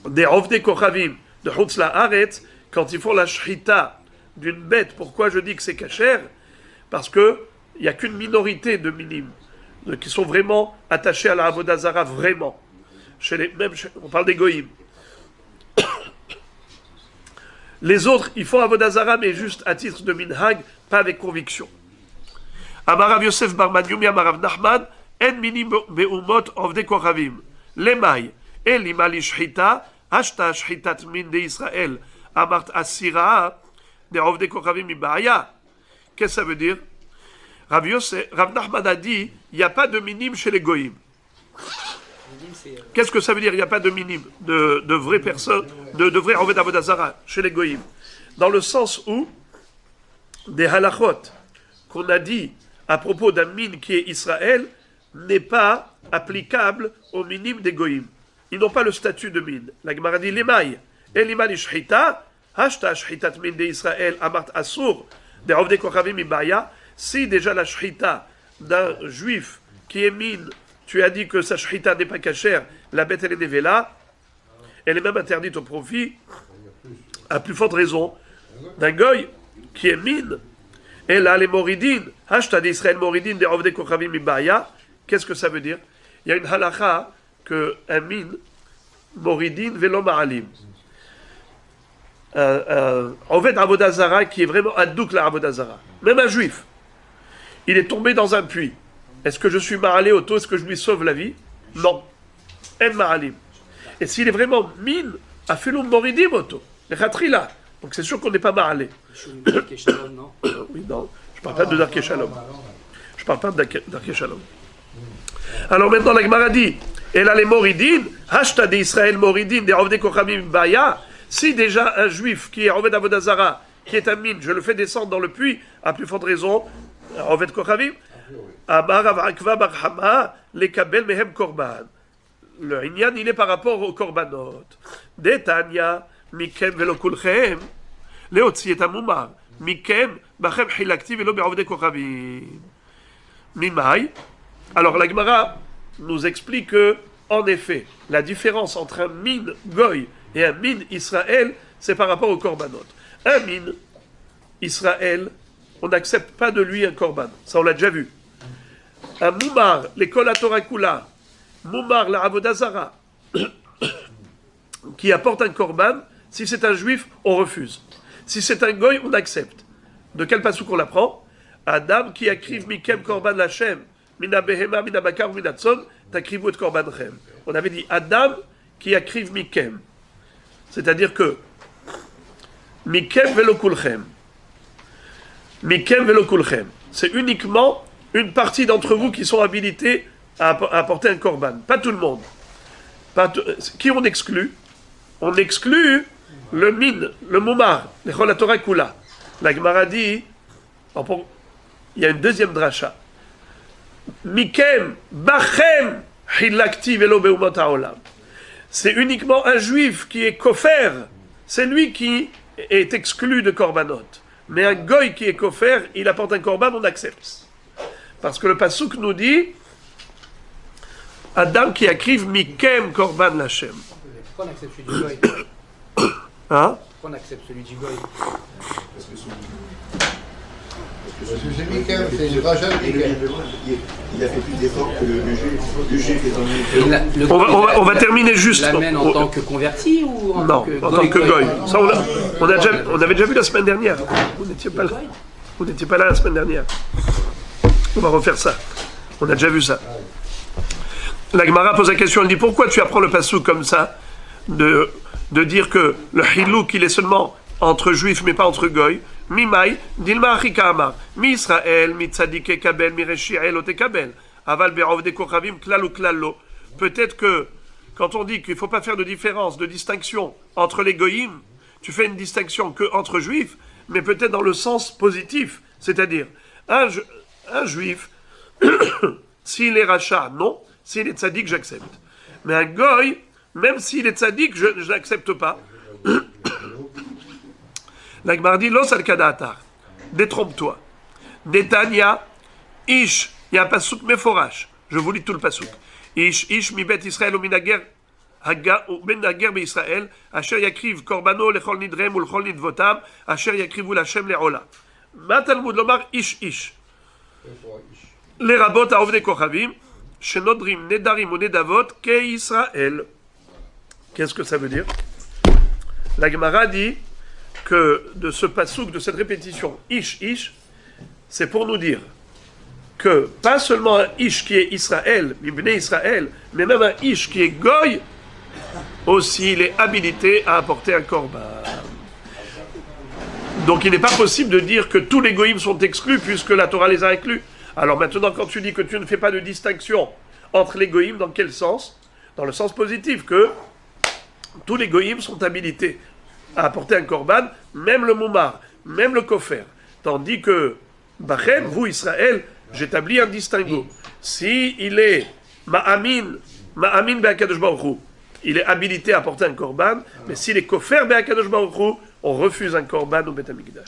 des Ovdei Kochavim de Chutz La'aretz, quand ils font la shrita d'une bête, pourquoi je dis que c'est cachère? Parce qu'il n'y a qu'une minorité de minimes qui sont vraiment attachés à la Avodazara, vraiment. On parle des goïms. Les autres, ils font Avodazara, mais juste à titre de minhag, pas avec conviction. Amarav Yosef Barman Yumi Amarav Nachman, En minim beumot ovdei kochavim. Lemay, El imali shchita, Ashta shchitat min de Israël, Amart asira, de ovdei kochavim ibaya. Qu'est-ce que ça veut dire? Rav Nachman a dit, il n'y a pas de minime chez les goïms. Qu'est-ce que ça veut dire? Il n'y a pas de minime, de vraies personnes, de vrais Oved Avodazara chez les goïms. Dans le sens où des halachot qu'on a dit à propos d'un mine qui est Israël n'est pas applicable au minime des goïms. Ils n'ont pas le statut de mine. La Gemara dit l'emaï, elima lishchita, hashta shchitat min de Israël, amart asur, de Ovdei Kochavim ibaya. Si déjà la shrita d'un juif qui est mine, tu as dit que sa shrita n'est pas cachère, la bête elle est nevela, elle est même interdite au profit, à plus forte raison, d'un goy qui est mine, et là les moridines, hashta d'Israël moridines des Ovdei Kochavim ibaya, qu'est-ce que ça veut dire? Il y a une halakha que un mine, moridine velo ma'alim. Oved Avodazara qui est vraiment adouk la Avodazara, même un juif. Il est tombé dans un puits. Est-ce que je suis ma'alé auto? Est-ce que je lui sauve la vie? Non. En ma'alim. Et s'il est vraiment mine, afilum moridim auto. Le khatrila. Donc c'est sûr qu'on n'est pas ma'alé. Oui, non. Je ne parle pas de Darkei Shalom. Je ne parle pas de Darkei Shalom. Alors maintenant, la Gemara dit, et là les moridines, hashta de Israël moridines, des Ovdei Kochavim baya, Si déjà un juif qui est Oved Avodazara, qui est un mine, je le fais descendre dans le puits, à plus forte raison, Oved Kochavim, Amar Rav Akva bar Hama, lekabel mehem korban. Le Inyan, il est par rapport au korbanot. Detanya, mikem velo kulchem, leotzi et amumar, mikem, bachem hilakti velo be'ovde kochavim. Mimai. Alors la Gemara nous explique que, en effet, la différence entre un mine goy et un mine Israël, c'est par rapport au korbanot. Un mine Israël, on n'accepte pas de lui un korban. Ça, on l'a déjà vu. Un moumar, l'école à Torakula, moumar, la Avodazara, qui apporte un korban, si c'est un juif, on refuse. Si c'est un goy, on accepte. De quel passouk on l'apprend? Adam qui akriv mikem korban lachem, mina behema, mina bakar, mina tzon, takrivu et korbanchem. On avait dit Adam qui akriv mikem. C'est-à-dire que mikem velo kulchem. Mikem velo kulchem. C'est uniquement une partie d'entre vous qui sont habilités à apporter un korban. Pas tout le monde. Qui on exclut? On exclut le min, le moumar, le chol Torah kula. La Gemara dit, il y a une deuxième dracha. Mikem bachem hilakti velo beumot haolam. C'est uniquement un juif qui est kofer, c'est lui qui est exclu de korbanot. Mais un goy qui est kofer, il apporte un korban, on accepte. Parce que le passouk nous dit Adam qui akriv mikem korban lachem. Pourquoi on accepte celui du goy? Hein? Pourquoi on accepte celui du goy? Parce que c'est Michael, c'est une Rachel il a fait plus d'efforts que le juif est en On va terminer juste. L'amène en tant que converti ou en tant que goy? Non, en tant que goy. Ça, on avait déjà vu la semaine dernière. Vous n'étiez pas là. Vous n'étiez pas là la semaine dernière. On va refaire ça. On a déjà vu ça. La Gemara pose la question, elle dit pourquoi tu apprends le passouk comme ça, de dire que le hilouk il est seulement entre juifs mais pas entre goy. Mimai, dilma achika amar, mi Israël, mi tzadike kabel, mi rechi'el otekabel, aval be'ovde kochavim klalo klalo. Peut-être que quand on dit qu'il ne faut pas faire de différence, de distinction entre les goyim, tu fais une distinction que entre juifs, mais peut-être dans le sens positif, c'est-à-dire un juif, s'il est rachat, non, s'il est tzaddik, j'accepte. Mais un goy, même s'il est tzaddik, je n'accepte pas. La Gemara dit, Los al-Kadatar, détrompe-toi. Netanya, Ish, il y a un pasouk méforash. Je vous lis tout le pasouk. Ish, mi bet Israël ou minager, ben nager be Israël, asher yakriv korbano lechol nidrem ou lechol nidvotam, asher yakrivu l'Hashem le'ola. Ma Talmud lomar Ish. Les rabot à ovne kochavim, shenodrim nedarim ou nedavot, ke Israël. Qu'est-ce que ça veut dire? La Gemara dit que de ce pasouk, de cette répétition Ish, c'est pour nous dire que pas seulement un Ish qui est Israël, Mibné Israël, mais même un Ish qui est Goy, aussi il est habilité à apporter un korban. Donc il n'est pas possible de dire que tous les Goïms sont exclus puisque la Torah les a inclus. Alors maintenant, quand tu dis que tu ne fais pas de distinction entre les Goïms, dans quel sens? Dans le sens positif, que tous les Goïms sont habilités à apporter un korban, même le moumar, même le kofer. Tandis que, Bachem, vous, Israël, j'établis un distinguo. Si il est ma'amin be'akadosh baruch hu, il est habilité à apporter un korban, mais s'il est kofer be'akadosh baruch hu, on refuse un korban au Beth Amikdash.